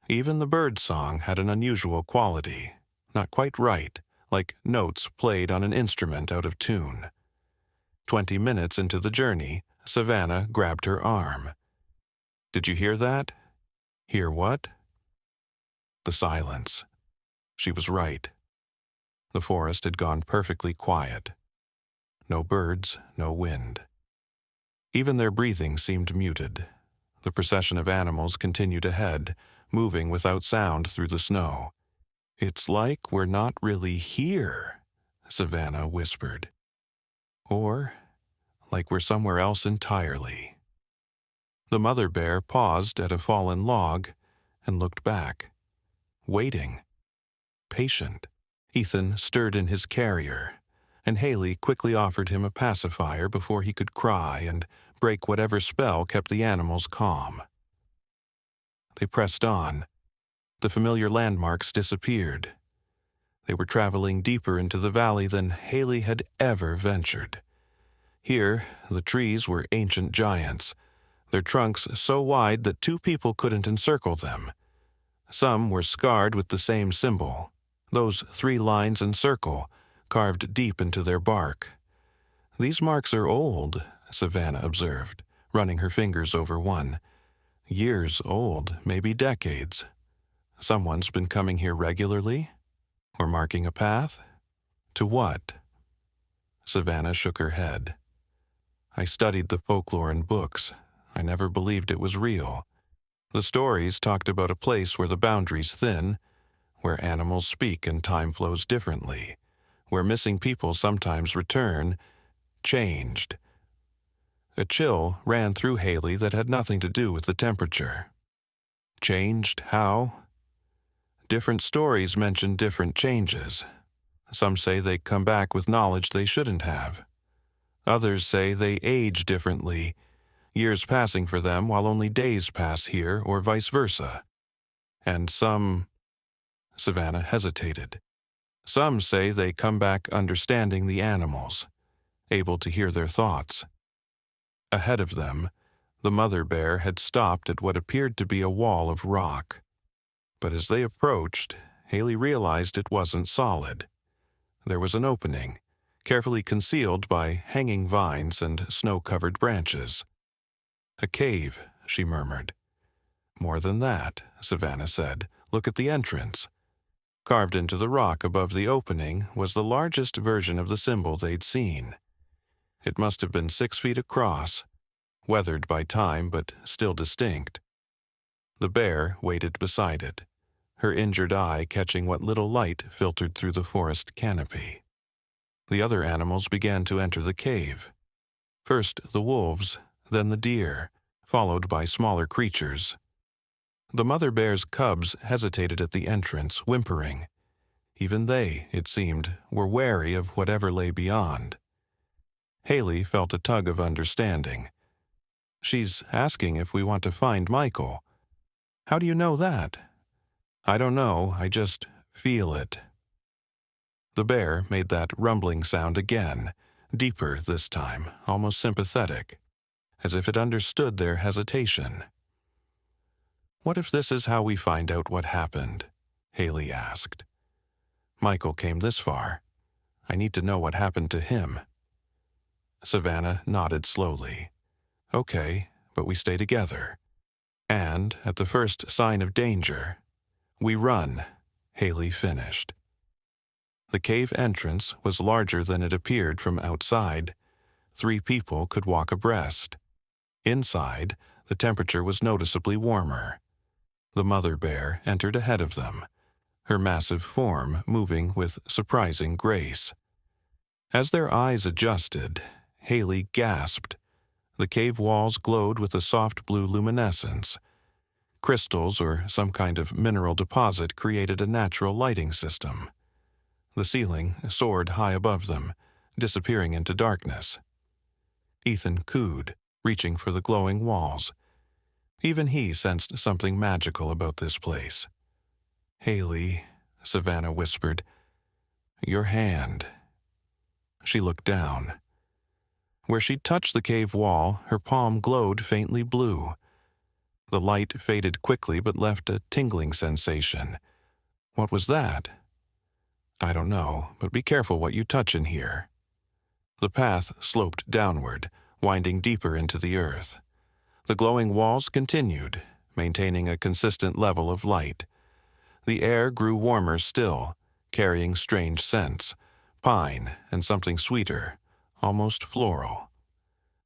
Even the bird song had an unusual quality, not quite right, like notes played on an instrument out of tune. 20 minutes into the journey, Savannah grabbed her arm. "Did you hear that?" "Hear what?" The silence. She was right. The forest had gone perfectly quiet. No birds, no wind. Even their breathing seemed muted. The procession of animals continued ahead, moving without sound through the snow. "It's like we're not really here," Savannah whispered. "Or like we're somewhere else entirely." The mother bear paused at a fallen log and looked back, waiting, patient. Ethan stirred in his carrier, and Haley quickly offered him a pacifier before he could cry and break whatever spell kept the animals calm. They pressed on. The familiar landmarks disappeared. They were traveling deeper into the valley than Haley had ever ventured. Here, the trees were ancient giants, their trunks so wide that two people couldn't encircle them. Some were scarred with the same symbol, those 3 lines and circle, carved deep into their bark. "These marks are old," Savannah observed, running her fingers over one. "Years old, maybe decades. Someone's been coming here regularly? Or marking a path? To what?" Savannah shook her head. "I studied the folklore in books. I never believed it was real. The stories talked about a place where the boundaries thin, where animals speak and time flows differently, where missing people sometimes return, changed." A chill ran through Haley that had nothing to do with the temperature. Changed how? Different stories mention different changes. Some say they come back with knowledge they shouldn't have. Others say they age differently, years passing for them while only days pass here, or vice versa. And some... Savannah hesitated. Some say they come back understanding the animals, able to hear their thoughts. Ahead of them, the mother bear had stopped at what appeared to be a wall of rock. But as they approached, Haley realized it wasn't solid. There was an opening, carefully concealed by hanging vines and snow-covered branches. "A cave," she murmured. "More than that," Savannah said. "Look at the entrance." Carved into the rock above the opening was the largest version of the symbol they'd seen. It must have been 6 feet across, weathered by time but still distinct. The bear waited beside it, her injured eye catching what little light filtered through the forest canopy. The other animals began to enter the cave. First the wolves, then the deer, followed by smaller creatures. The mother bear's cubs hesitated at the entrance, whimpering. Even they, it seemed, were wary of whatever lay beyond. Haley felt a tug of understanding. "She's asking if we want to find Michael." "How do you know that?" "I don't know, I just feel it." The bear made that rumbling sound again, deeper this time, almost sympathetic, as if it understood their hesitation. "What if this is how we find out what happened?" Haley asked. "Michael came this far. I need to know what happened to him." Savannah nodded slowly. "Okay, but we stay together. And, at the first sign of danger, we run," Haley finished. The cave entrance was larger than it appeared from outside. 3 people could walk abreast. Inside, the temperature was noticeably warmer. The mother bear entered ahead of them, her massive form moving with surprising grace. As their eyes adjusted, Haley gasped. The cave walls glowed with a soft blue luminescence. Crystals or some kind of mineral deposit created a natural lighting system. The ceiling soared high above them, disappearing into darkness. Ethan cooed, reaching for the glowing walls. Even he sensed something magical about this place. "Haley," Savannah whispered, "your hand." She looked down. Where she'd touched the cave wall, her palm glowed faintly blue. The light faded quickly but left a tingling sensation. What was that? "I don't know, but be careful what you touch in here." The path sloped downward, winding deeper into the earth. The glowing walls continued, maintaining a consistent level of light. The air grew warmer still, carrying strange scents, pine and something sweeter, almost floral.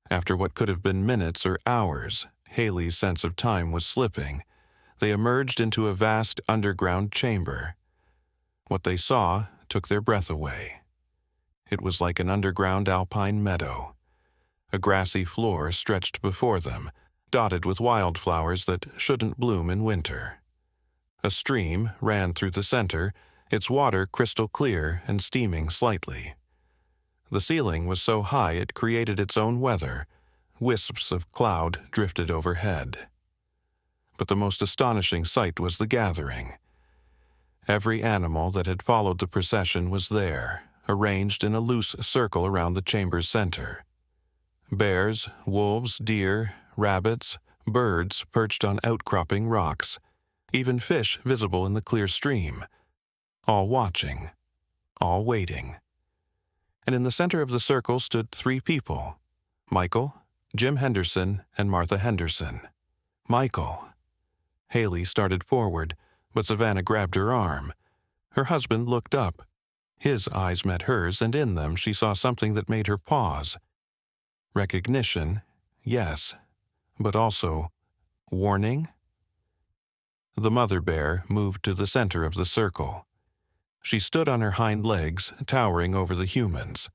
After what could have been minutes or hours, Haley's sense of time was slipping. They emerged into a vast underground chamber. What they saw took their breath away. It was like an underground alpine meadow. A grassy floor stretched before them, dotted with wildflowers that shouldn't bloom in winter. A stream ran through the center, its water crystal clear and steaming slightly. The ceiling was so high it created its own weather. Wisps of cloud drifted overhead. But the most astonishing sight was the gathering. Every animal that had followed the procession was there, arranged in a loose circle around the chamber's center. Bears, wolves, deer, rabbits, birds perched on outcropping rocks, even fish visible in the clear stream, all watching, all waiting. And in the center of the circle stood 3 people: Michael, Jim Henderson, and Martha Henderson. "Michael." Haley started forward, but Savannah grabbed her arm. Her husband looked up. His eyes met hers, and in them she saw something that made her pause. Recognition, yes, but also warning? The mother bear moved to the center of the circle. She stood on her hind legs, towering over the humans.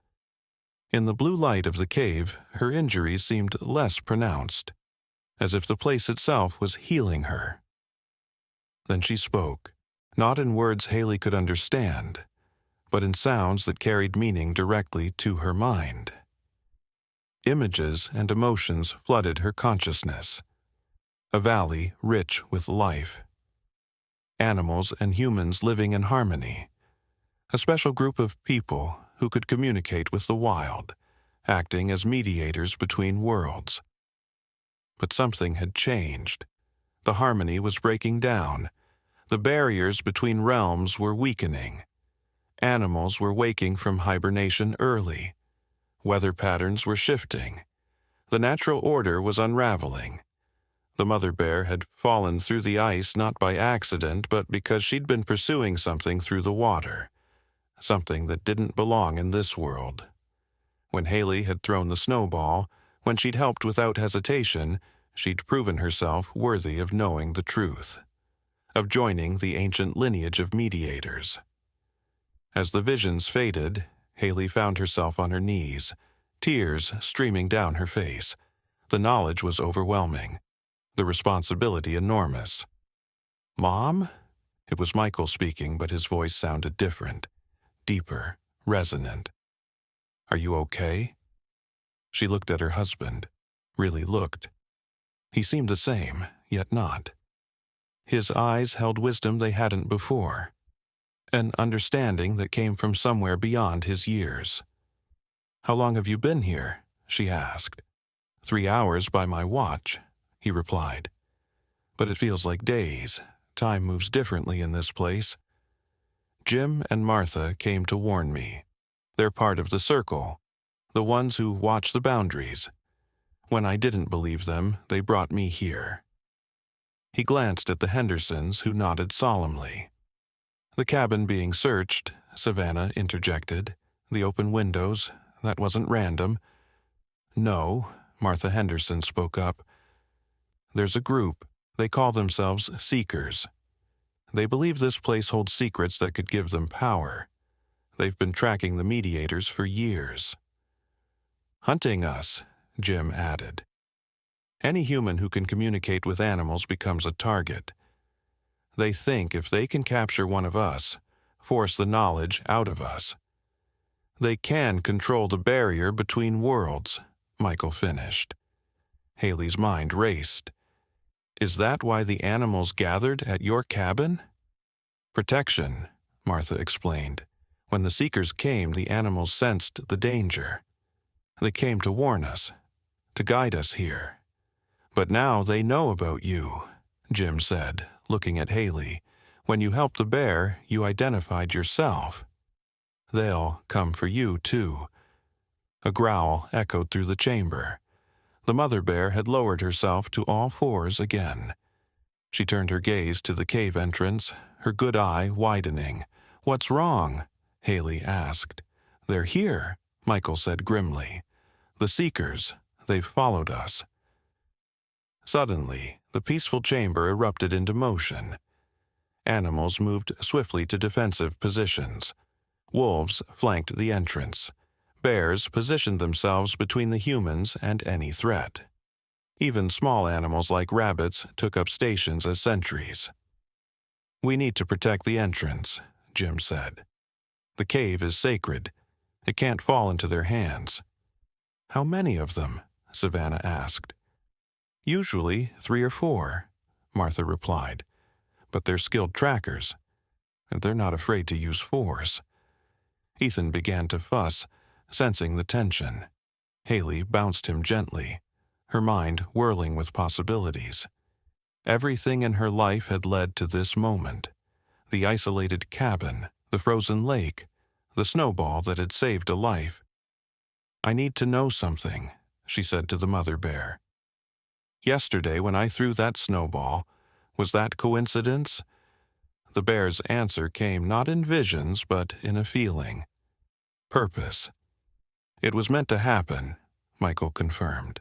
In the blue light of the cave, her injuries seemed less pronounced, as if the place itself was healing her. Then she spoke, not in words Haley could understand, but in sounds that carried meaning directly to her mind. Images and emotions flooded her consciousness. A valley rich with life. Animals and humans living in harmony. A special group of people who could communicate with the wild, acting as mediators between worlds. But something had changed. The harmony was breaking down. The barriers between realms were weakening. Animals were waking from hibernation early. Weather patterns were shifting. The natural order was unraveling. The mother bear had fallen through the ice not by accident, but because she'd been pursuing something through the water. Something that didn't belong in this world. When Haley had thrown the snowball, When she'd helped without hesitation, she'd proven herself worthy of knowing the truth, of joining the ancient lineage of mediators. As the visions faded, Haley found herself on her knees, tears streaming down her face. The knowledge was overwhelming, the responsibility enormous. "Mom?" It was Michael speaking, but his voice sounded different, deeper, resonant. "Are you okay?" She looked at her husband, really looked. He seemed the same, yet not. His eyes held wisdom they hadn't before, an understanding that came from somewhere beyond his years. "How long have you been here?" she asked. 3 hours by my watch," he replied. "But it feels like days. Time moves differently in this place." Jim and Martha came to warn me. They're part of the circle, the ones who watch the boundaries. When I didn't believe them, they brought me here. He glanced at the Hendersons, who nodded solemnly. "The cabin being searched," Savannah interjected. "The open windows, that wasn't random." "No," Martha Henderson spoke up. "There's a group. They call themselves Seekers. They believe this place holds secrets that could give them power. They've been tracking the mediators for years." "Hunting us," Jim added. "Any human who can communicate with animals becomes a target. They think if they can capture one of us, force the knowledge out of us. They can control the barrier between worlds," Michael finished. Haley's mind raced. "Is that why the animals gathered at your cabin?" "Protection," Martha explained. "When the Seekers came, the animals sensed the danger. They came to warn us, to guide us here. But now they know about you," Jim said, looking at Haley. "When you helped the bear, you identified yourself. They'll come for you, too." A growl echoed through the chamber. The mother bear had lowered herself to all fours again. She turned her gaze to the cave entrance, her good eye widening. "What's wrong?" Haley asked. "They're here," Michael said grimly. "The Seekers. They've followed us." Suddenly, the peaceful chamber erupted into motion. Animals moved swiftly to defensive positions. Wolves flanked the entrance. Bears positioned themselves between the humans and any threat. Even small animals like rabbits took up stations as sentries. "We need to protect the entrance," Jim said. "The cave is sacred. It can't fall into their hands." "How many of them?" Savannah asked. "Usually 3 or 4, Martha replied. "But they're skilled trackers, and they're not afraid to use force." Ethan began to fuss, sensing the tension. Haley bounced him gently, her mind whirling with possibilities. Everything in her life had led to this moment. The isolated cabin, the frozen lake, the snowball that had saved a life. "I need to know something," she said to the mother bear. "Yesterday when I threw that snowball, was that coincidence?" The bear's answer came not in visions, but in a feeling. Purpose. "It was meant to happen," Michael confirmed.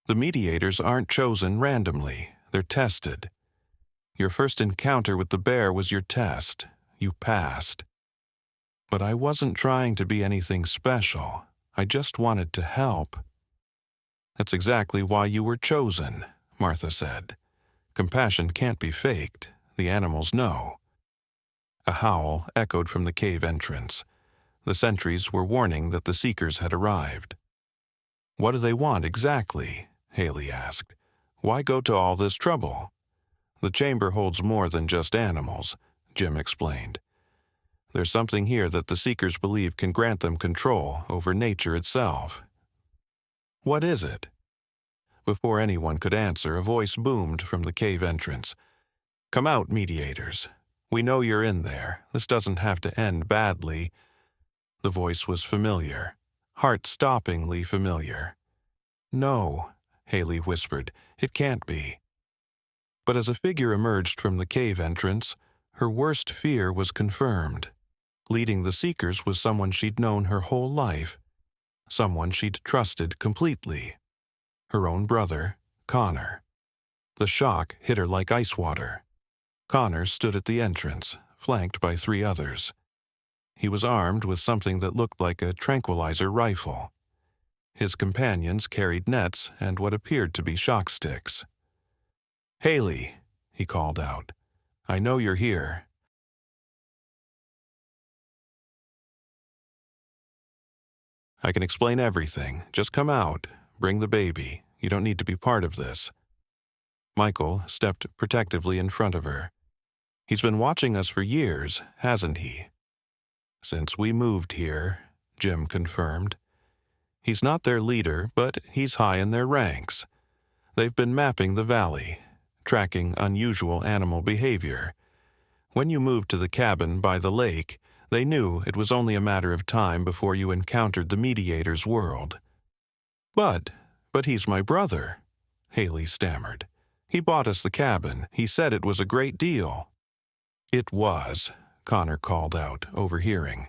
"The mediators aren't chosen randomly, they're tested. Your first encounter with the bear was your test. You passed. But I wasn't trying to be anything special. I just wanted to help." "That's exactly why you were chosen," Martha said. "Compassion can't be faked. The animals know." A howl echoed from the cave entrance. The sentries were warning that the Seekers had arrived. "What do they want exactly?" Haley asked. "Why go to all this trouble?" "The chamber holds more than just animals," Jim explained. "There's something here that the Seekers believe can grant them control over nature itself." "What is it?" Before anyone could answer, a voice boomed from the cave entrance. "Come out, mediators. We know you're in there. This doesn't have to end badly." The voice was familiar, heart-stoppingly familiar. "No," Haley whispered. "It can't be." But as a figure emerged from the cave entrance, her worst fear was confirmed. Leading the Seekers was someone she'd known her whole life, someone she'd trusted completely. her own brother, Connor. The shock hit her like ice water. Connor stood at the entrance, flanked by 3 others. He was armed with something that looked like a tranquilizer rifle. His companions carried nets and what appeared to be shock sticks. "Haley," he called out, "I know you're here." "I can explain everything. Just come out. Bring the baby. You don't need to be part of this." Michael stepped protectively in front of her. "He's been watching us for years, hasn't he?" "Since we moved here," Jim confirmed. "He's not their leader, but he's high in their ranks. They've been mapping the valley, tracking unusual animal behavior. When you moved to the cabin by the lake, they knew it was only a matter of time before you encountered the Mediator's world." But he's my brother," Haley stammered. "He bought us the cabin. He said it was a great deal." "It was," Connor called out, overhearing.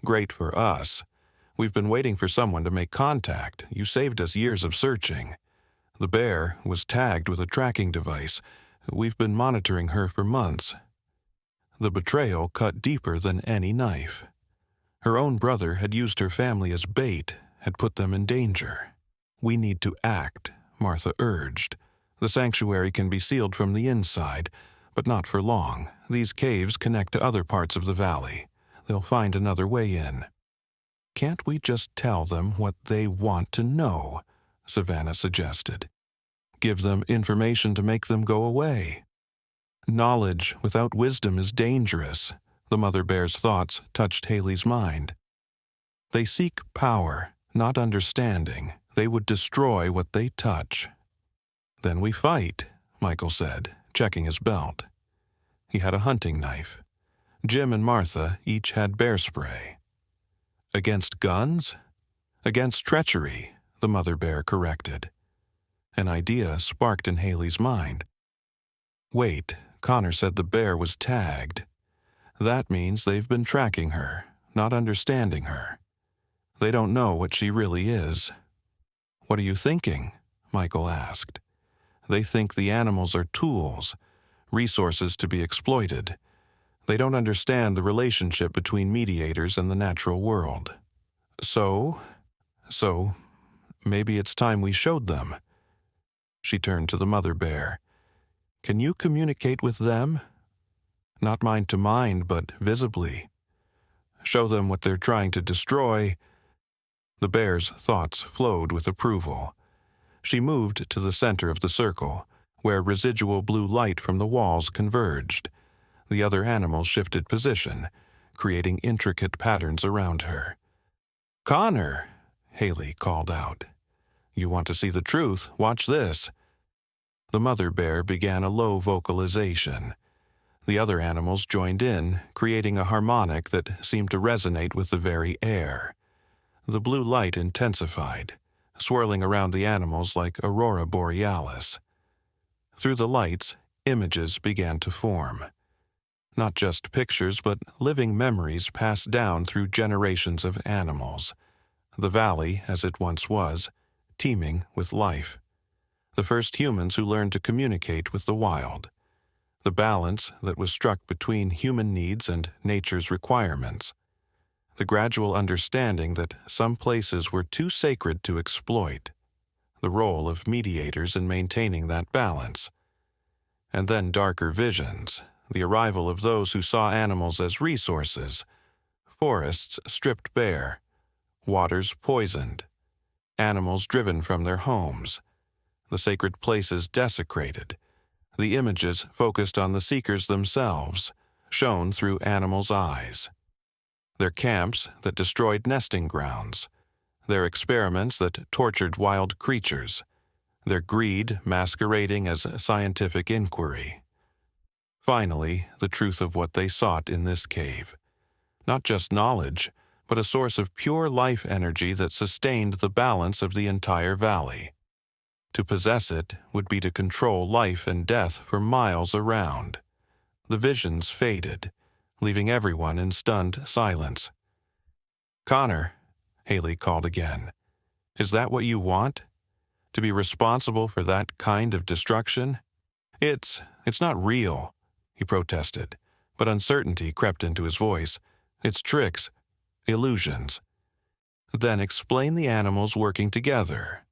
"Great for us. We've been waiting for someone to make contact. You saved us years of searching. The bear was tagged with a tracking device. We've been monitoring her for months." The betrayal cut deeper than any knife. Her own brother had used her family as bait, had put them in danger. "We need to act," Martha urged. "The sanctuary can be sealed from the inside, but not for long. These caves connect to other parts of the valley. They'll find another way in." "Can't we just tell them what they want to know?" Savannah suggested. "Give them information to make them go away." "Knowledge without wisdom is dangerous," the mother bear's thoughts touched Haley's mind. "They seek power, not understanding. They would destroy what they touch." "Then we fight," Michael said, checking his belt. He had a hunting knife. Jim and Martha each had bear spray. "Against guns?" "Against treachery," the mother bear corrected. An idea sparked in Haley's mind. "Wait, Connor said the bear was tagged. That means they've been tracking her, not understanding her. They don't know what she really is." "What are you thinking?" Michael asked. "They think the animals are tools, resources to be exploited. They don't understand the relationship between mediators and the natural world. So, maybe it's time we showed them." She turned to the mother bear. "Can you communicate with them? Not mind to mind, but visibly. Show them what they're trying to destroy." The bear's thoughts flowed with approval. She moved to the center of the circle, where residual blue light from the walls converged. The other animals shifted position, creating intricate patterns around her. "Connor!" Haley called out. "You want to see the truth? Watch this." The mother bear began a low vocalization. The other animals joined in, creating a harmonic that seemed to resonate with the very air. The blue light intensified, swirling around the animals like aurora borealis. Through the lights, images began to form. Not just pictures, but living memories passed down through generations of animals. The valley, as it once was, teeming with life. The first humans who learned to communicate with the wild. The balance that was struck between human needs and nature's requirements. The gradual understanding that some places were too sacred to exploit. The role of mediators in maintaining that balance. And then darker visions, the arrival of those who saw animals as resources. Forests stripped bare. Waters poisoned. Animals driven from their homes. The sacred places desecrated. The images focused on the seekers themselves, shown through animals' eyes. Their camps that destroyed nesting grounds. Their experiments that tortured wild creatures. Their greed masquerading as scientific inquiry. Finally, the truth of what they sought in this cave. Not just knowledge, but a source of pure life energy that sustained the balance of the entire valley. To possess it would be to control life and death for miles around. The visions faded, leaving everyone in stunned silence. "Connor," Haley called again. "Is that what you want?" To be responsible for that kind of destruction? It's not real, he protested, but uncertainty crept into his voice. It's tricks, illusions. Then explain the animals working together.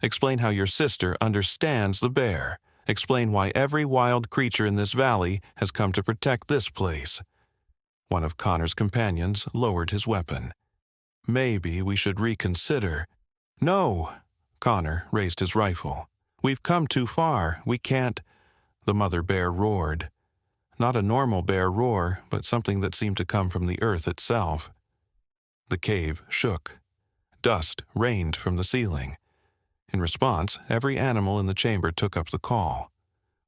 Explain how your sister understands the bear. Explain why every wild creature in this valley has come to protect this place. One of Connor's companions lowered his weapon. Maybe we should reconsider. No! Connor raised his rifle. We've come too far. We can't. The mother bear roared. Not a normal bear roar, but something that seemed to come from the earth itself. The cave shook. Dust rained from the ceiling. In response, every animal in the chamber took up the call.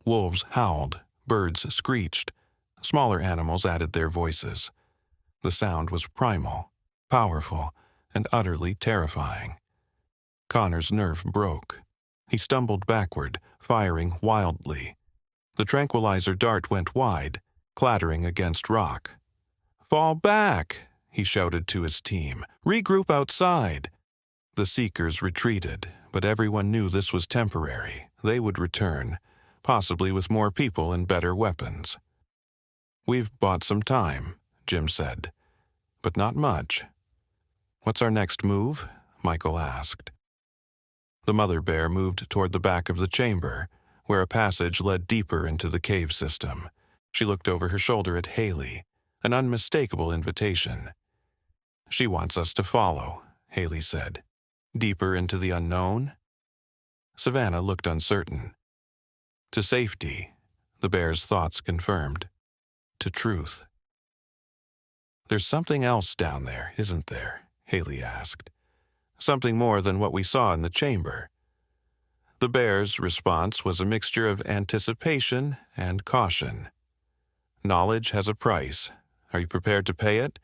Wolves howled, birds screeched. Smaller animals added their voices. The sound was primal, powerful, and utterly terrifying. Connor's nerve broke. He stumbled backward, firing wildly. The tranquilizer dart went wide, clattering against rock. "Fall back!" he shouted to his team. "Regroup outside!" The seekers retreated, but everyone knew this was temporary. They would return, possibly with more people and better weapons. "We've bought some time," Jim said, "but not much." "What's our next move?" Michael asked. The mother bear moved toward the back of the chamber, where a passage led deeper into the cave system. She looked over her shoulder at Haley, an unmistakable invitation. "She wants us to follow," Haley said. "Deeper into the unknown?" Savannah looked uncertain. "To safety," the bear's thoughts confirmed. "To truth." "There's something else down there, isn't there?" Haley asked. "Something more than what we saw in the chamber." The bear's response was a mixture of anticipation and caution. "Knowledge has a price. Are you prepared to pay it?"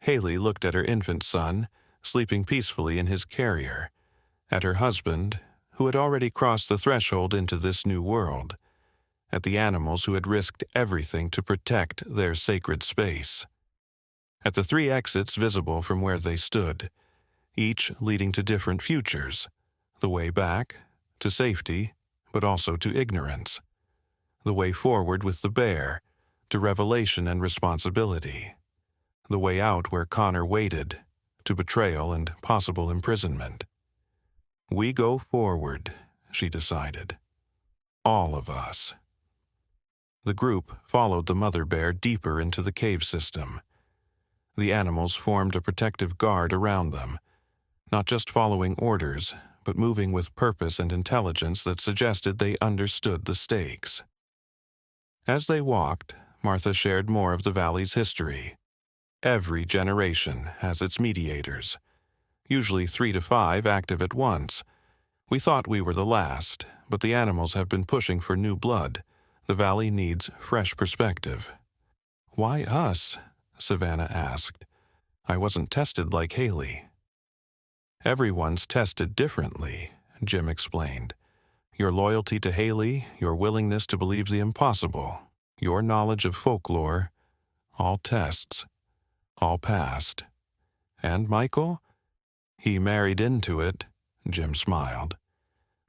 Haley looked at her infant son, sleeping peacefully in his carrier, at her husband, who had already crossed the threshold into this new world, at the animals who had risked everything to protect their sacred space, at the 3 exits visible from where they stood, each leading to different futures, the way back, to safety, but also to ignorance, the way forward with the bear, to revelation and responsibility, the way out where Connor waited, to betrayal and possible imprisonment. "We go forward," she decided. "All of us." The group followed the mother bear deeper into the cave system. The animals formed a protective guard around them, not just following orders, but moving with purpose and intelligence that suggested they understood the stakes. As they walked, Martha shared more of the valley's history. Every generation has its mediators, usually 3 to 5 active at once. We thought we were the last, but the animals have been pushing for new blood. The valley needs fresh perspective. "Why us?" Savannah asked. "I wasn't tested like Haley." "Everyone's tested differently," Jim explained. "Your loyalty to Haley, your willingness to believe the impossible, your knowledge of folklore, all tests, all passed. And Michael? He married into it," Jim smiled.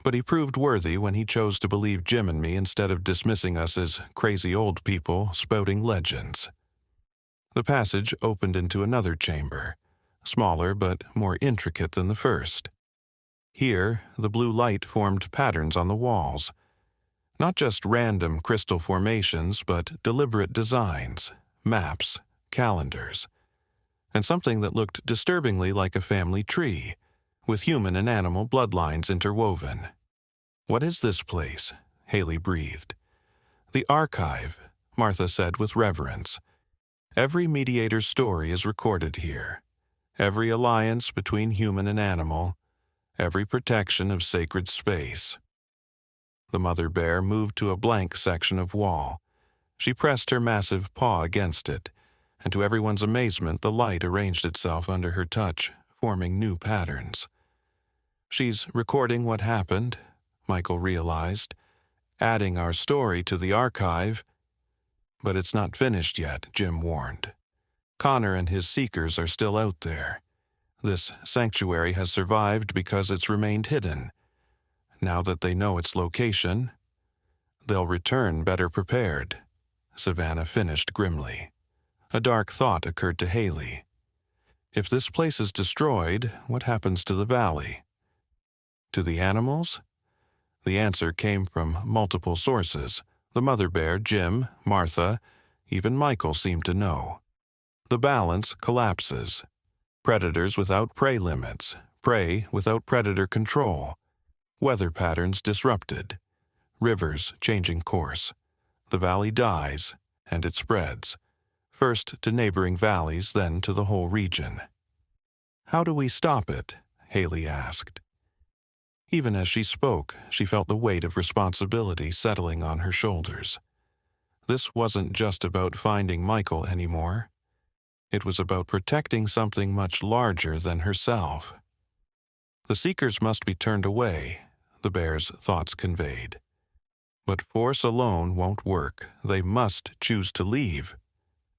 "But he proved worthy when he chose to believe Jim and me instead of dismissing us as crazy old people spouting legends." The passage opened into another chamber, smaller but more intricate than the first. Here, the blue light formed patterns on the walls. Not just random crystal formations, but deliberate designs, maps, calendars, and something that looked disturbingly like a family tree, with human and animal bloodlines interwoven. "What is this place?" Haley breathed. "The archive," Martha said with reverence. "Every mediator's story is recorded here. Every alliance between human and animal, every protection of sacred space." The mother bear moved to a blank section of wall. She pressed her massive paw against it, and to everyone's amazement the light arranged itself under her touch, forming new patterns. "She's recording what happened," Michael realized, "adding our story to the archive." "But it's not finished yet," Jim warned. "Connor and his seekers are still out there. This sanctuary has survived because it's remained hidden. Now that they know its location, they'll return better prepared, Savannah finished grimly. A dark thought occurred to Haley. If this place is destroyed, what happens to the valley? To the animals? The answer came from multiple sources. The mother bear, Jim, Martha, even Michael seemed to know. The balance collapses. Predators without prey limits, prey without predator control. Weather patterns disrupted. Rivers changing course. The valley dies, and it spreads. First to neighboring valleys, then to the whole region. How do we stop it? Haley asked. Even as she spoke, she felt the weight of responsibility settling on her shoulders. This wasn't just about finding Michael anymore. It was about protecting something much larger than herself. The seekers must be turned away, the bear's thoughts conveyed. But force alone won't work. They must choose to leave.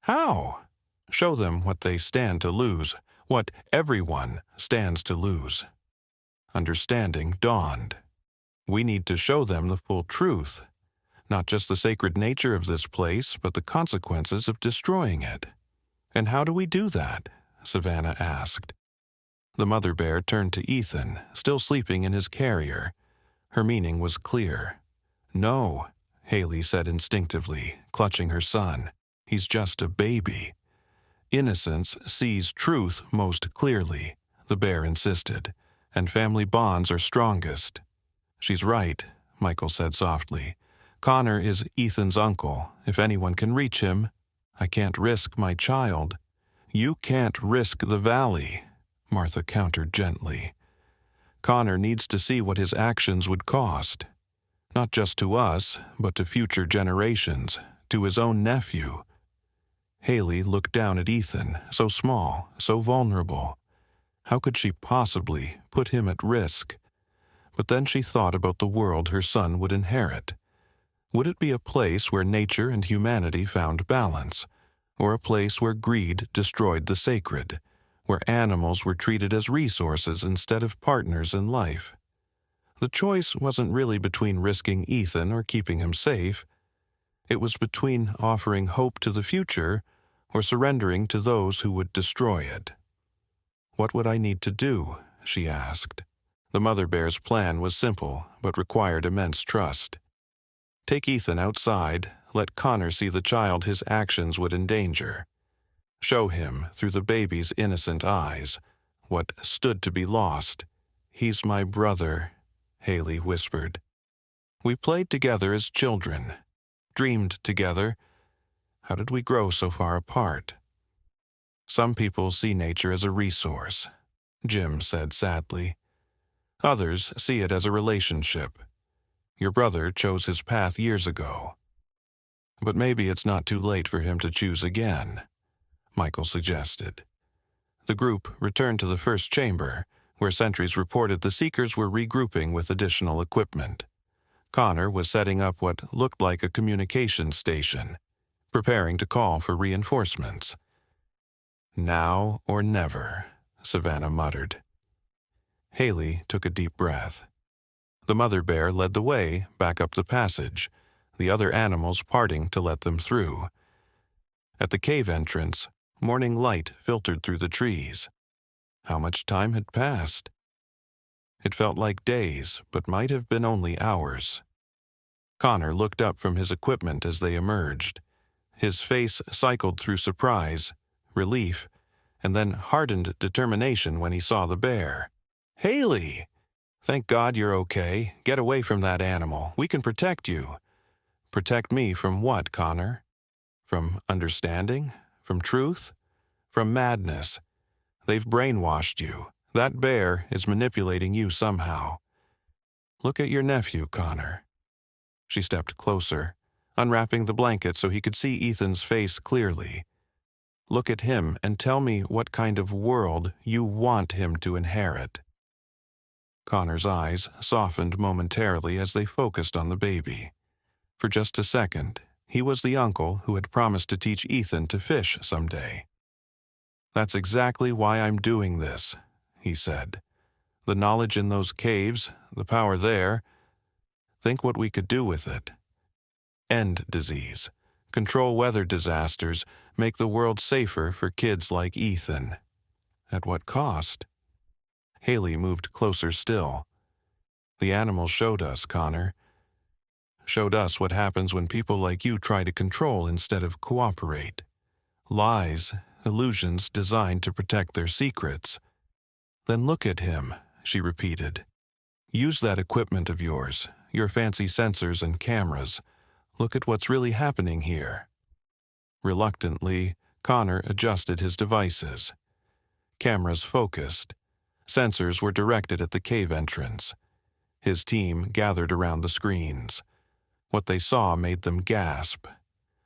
How? Show them what they stand to lose, what everyone stands to lose. Understanding dawned. We need to show them the full truth, not just the sacred nature of this place, but the consequences of destroying it. And how do we do that? Savannah asked. The mother bear turned to Ethan, still sleeping in his carrier. Her meaning was clear. No, Haley said instinctively, clutching her son. He's just a baby. Innocence sees truth most clearly, the bear insisted, and family bonds are strongest. She's right, Michael said softly. Connor is Ethan's uncle. If anyone can reach him, I can't risk my child. You can't risk the valley, Martha countered gently. Connor needs to see what his actions would cost. Not just to us, but to future generations, to his own nephew. Haley looked down at Ethan, so small, so vulnerable. How could she possibly put him at risk? But then she thought about the world her son would inherit. Would it be a place where nature and humanity found balance, or a place where greed destroyed the sacred, where animals were treated as resources instead of partners in life? The choice wasn't really between risking Ethan or keeping him safe. It was between offering hope to the future or surrendering to those who would destroy it. What would I need to do? She asked. The mother bear's plan was simple, but required immense trust. Take Ethan outside, let Connor see the child his actions would endanger. Show him, through the baby's innocent eyes, what stood to be lost. He's my brother, Haley whispered. We played together as children, dreamed together. How did we grow so far apart? Some people see nature as a resource, Jim said sadly. Others see it as a relationship. Your brother chose his path years ago. But maybe it's not too late for him to choose again, Michael suggested. The group returned to the first chamber, where sentries reported the seekers were regrouping with additional equipment. Connor was setting up what looked like a communication station, preparing to call for reinforcements. Now or never, Savannah muttered. Haley took a deep breath. The mother bear led the way back up the passage, the other animals parting to let them through. At the cave entrance, morning light filtered through the trees. How much time had passed? It felt like days, but might have been only hours. Connor looked up from his equipment as they emerged. His face cycled through surprise, relief, and then hardened determination when he saw the bear. Haley! Thank God you're okay. Get away from that animal. We can protect you. Protect me from what, Connor? From understanding? From truth? From madness? They've brainwashed you. That bear is manipulating you somehow. Look at your nephew, Connor. She stepped closer, unwrapping the blanket so he could see Ethan's face clearly. Look at him and tell me what kind of world you want him to inherit. Connor's eyes softened momentarily as they focused on the baby. For just a second, he was the uncle who had promised to teach Ethan to fish someday. That's exactly why I'm doing this, he said. The knowledge in those caves, the power there, Think what we could do with it. End disease. Control weather disasters. Make the world safer for kids like Ethan. At what cost? Haley moved closer still. The animals showed us, Connor. Showed us what happens when people like you try to control instead of cooperate. Lies, illusions designed to protect their secrets. Then look at him, she repeated. Use that equipment of yours, your fancy sensors and cameras. Look at what's really happening here. Reluctantly, Connor adjusted his devices. Cameras focused. Sensors were directed at the cave entrance. His team gathered around the screens. What they saw made them gasp.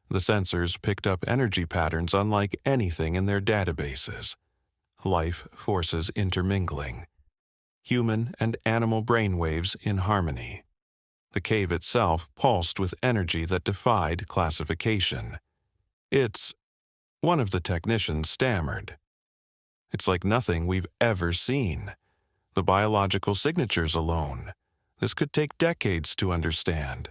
The sensors picked up energy patterns unlike anything in their databases. Life forces intermingling. Human and animal brainwaves in harmony. The cave itself pulsed with energy that defied classification. One of the technicians stammered. It's like nothing we've ever seen. The biological signatures alone. This could take decades to understand.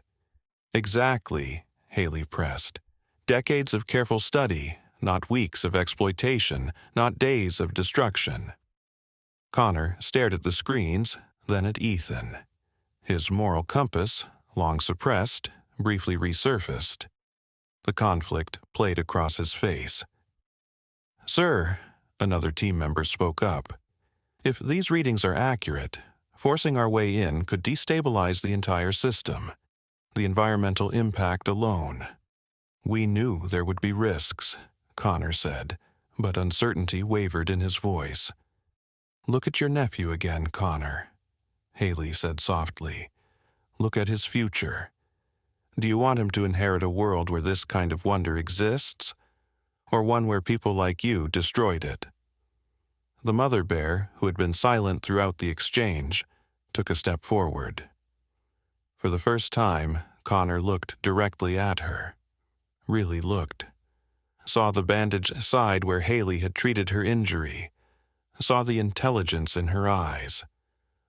Exactly, Haley pressed. Decades of careful study, not weeks of exploitation, not days of destruction. Connor stared at the screens, then at Ethan. His moral compass, long suppressed, briefly resurfaced. The conflict played across his face. Sir, another team member spoke up. If these readings are accurate, forcing our way in could destabilize the entire system. The environmental impact alone. We knew there would be risks, Connor said, but uncertainty wavered in his voice. Look at your nephew again, Connor, Haley said softly. Look at his future. Do you want him to inherit a world where this kind of wonder exists, or one where people like you destroyed it? The mother bear, who had been silent throughout the exchange, took a step forward. For the first time, Connor looked directly at her. Really looked. Saw the bandaged side where Haley had treated her injury. Saw the intelligence in her eyes.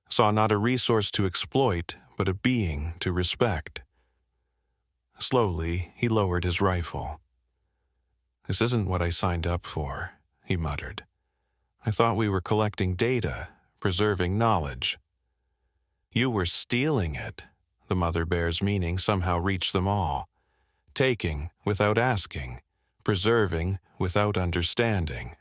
Saw not a resource to exploit, but a being to respect. Slowly, he lowered his rifle. This isn't what I signed up for, he muttered. I thought we were collecting data, preserving knowledge. You were stealing it. The mother bear's meaning somehow reached them all. Taking without asking, preserving without understanding.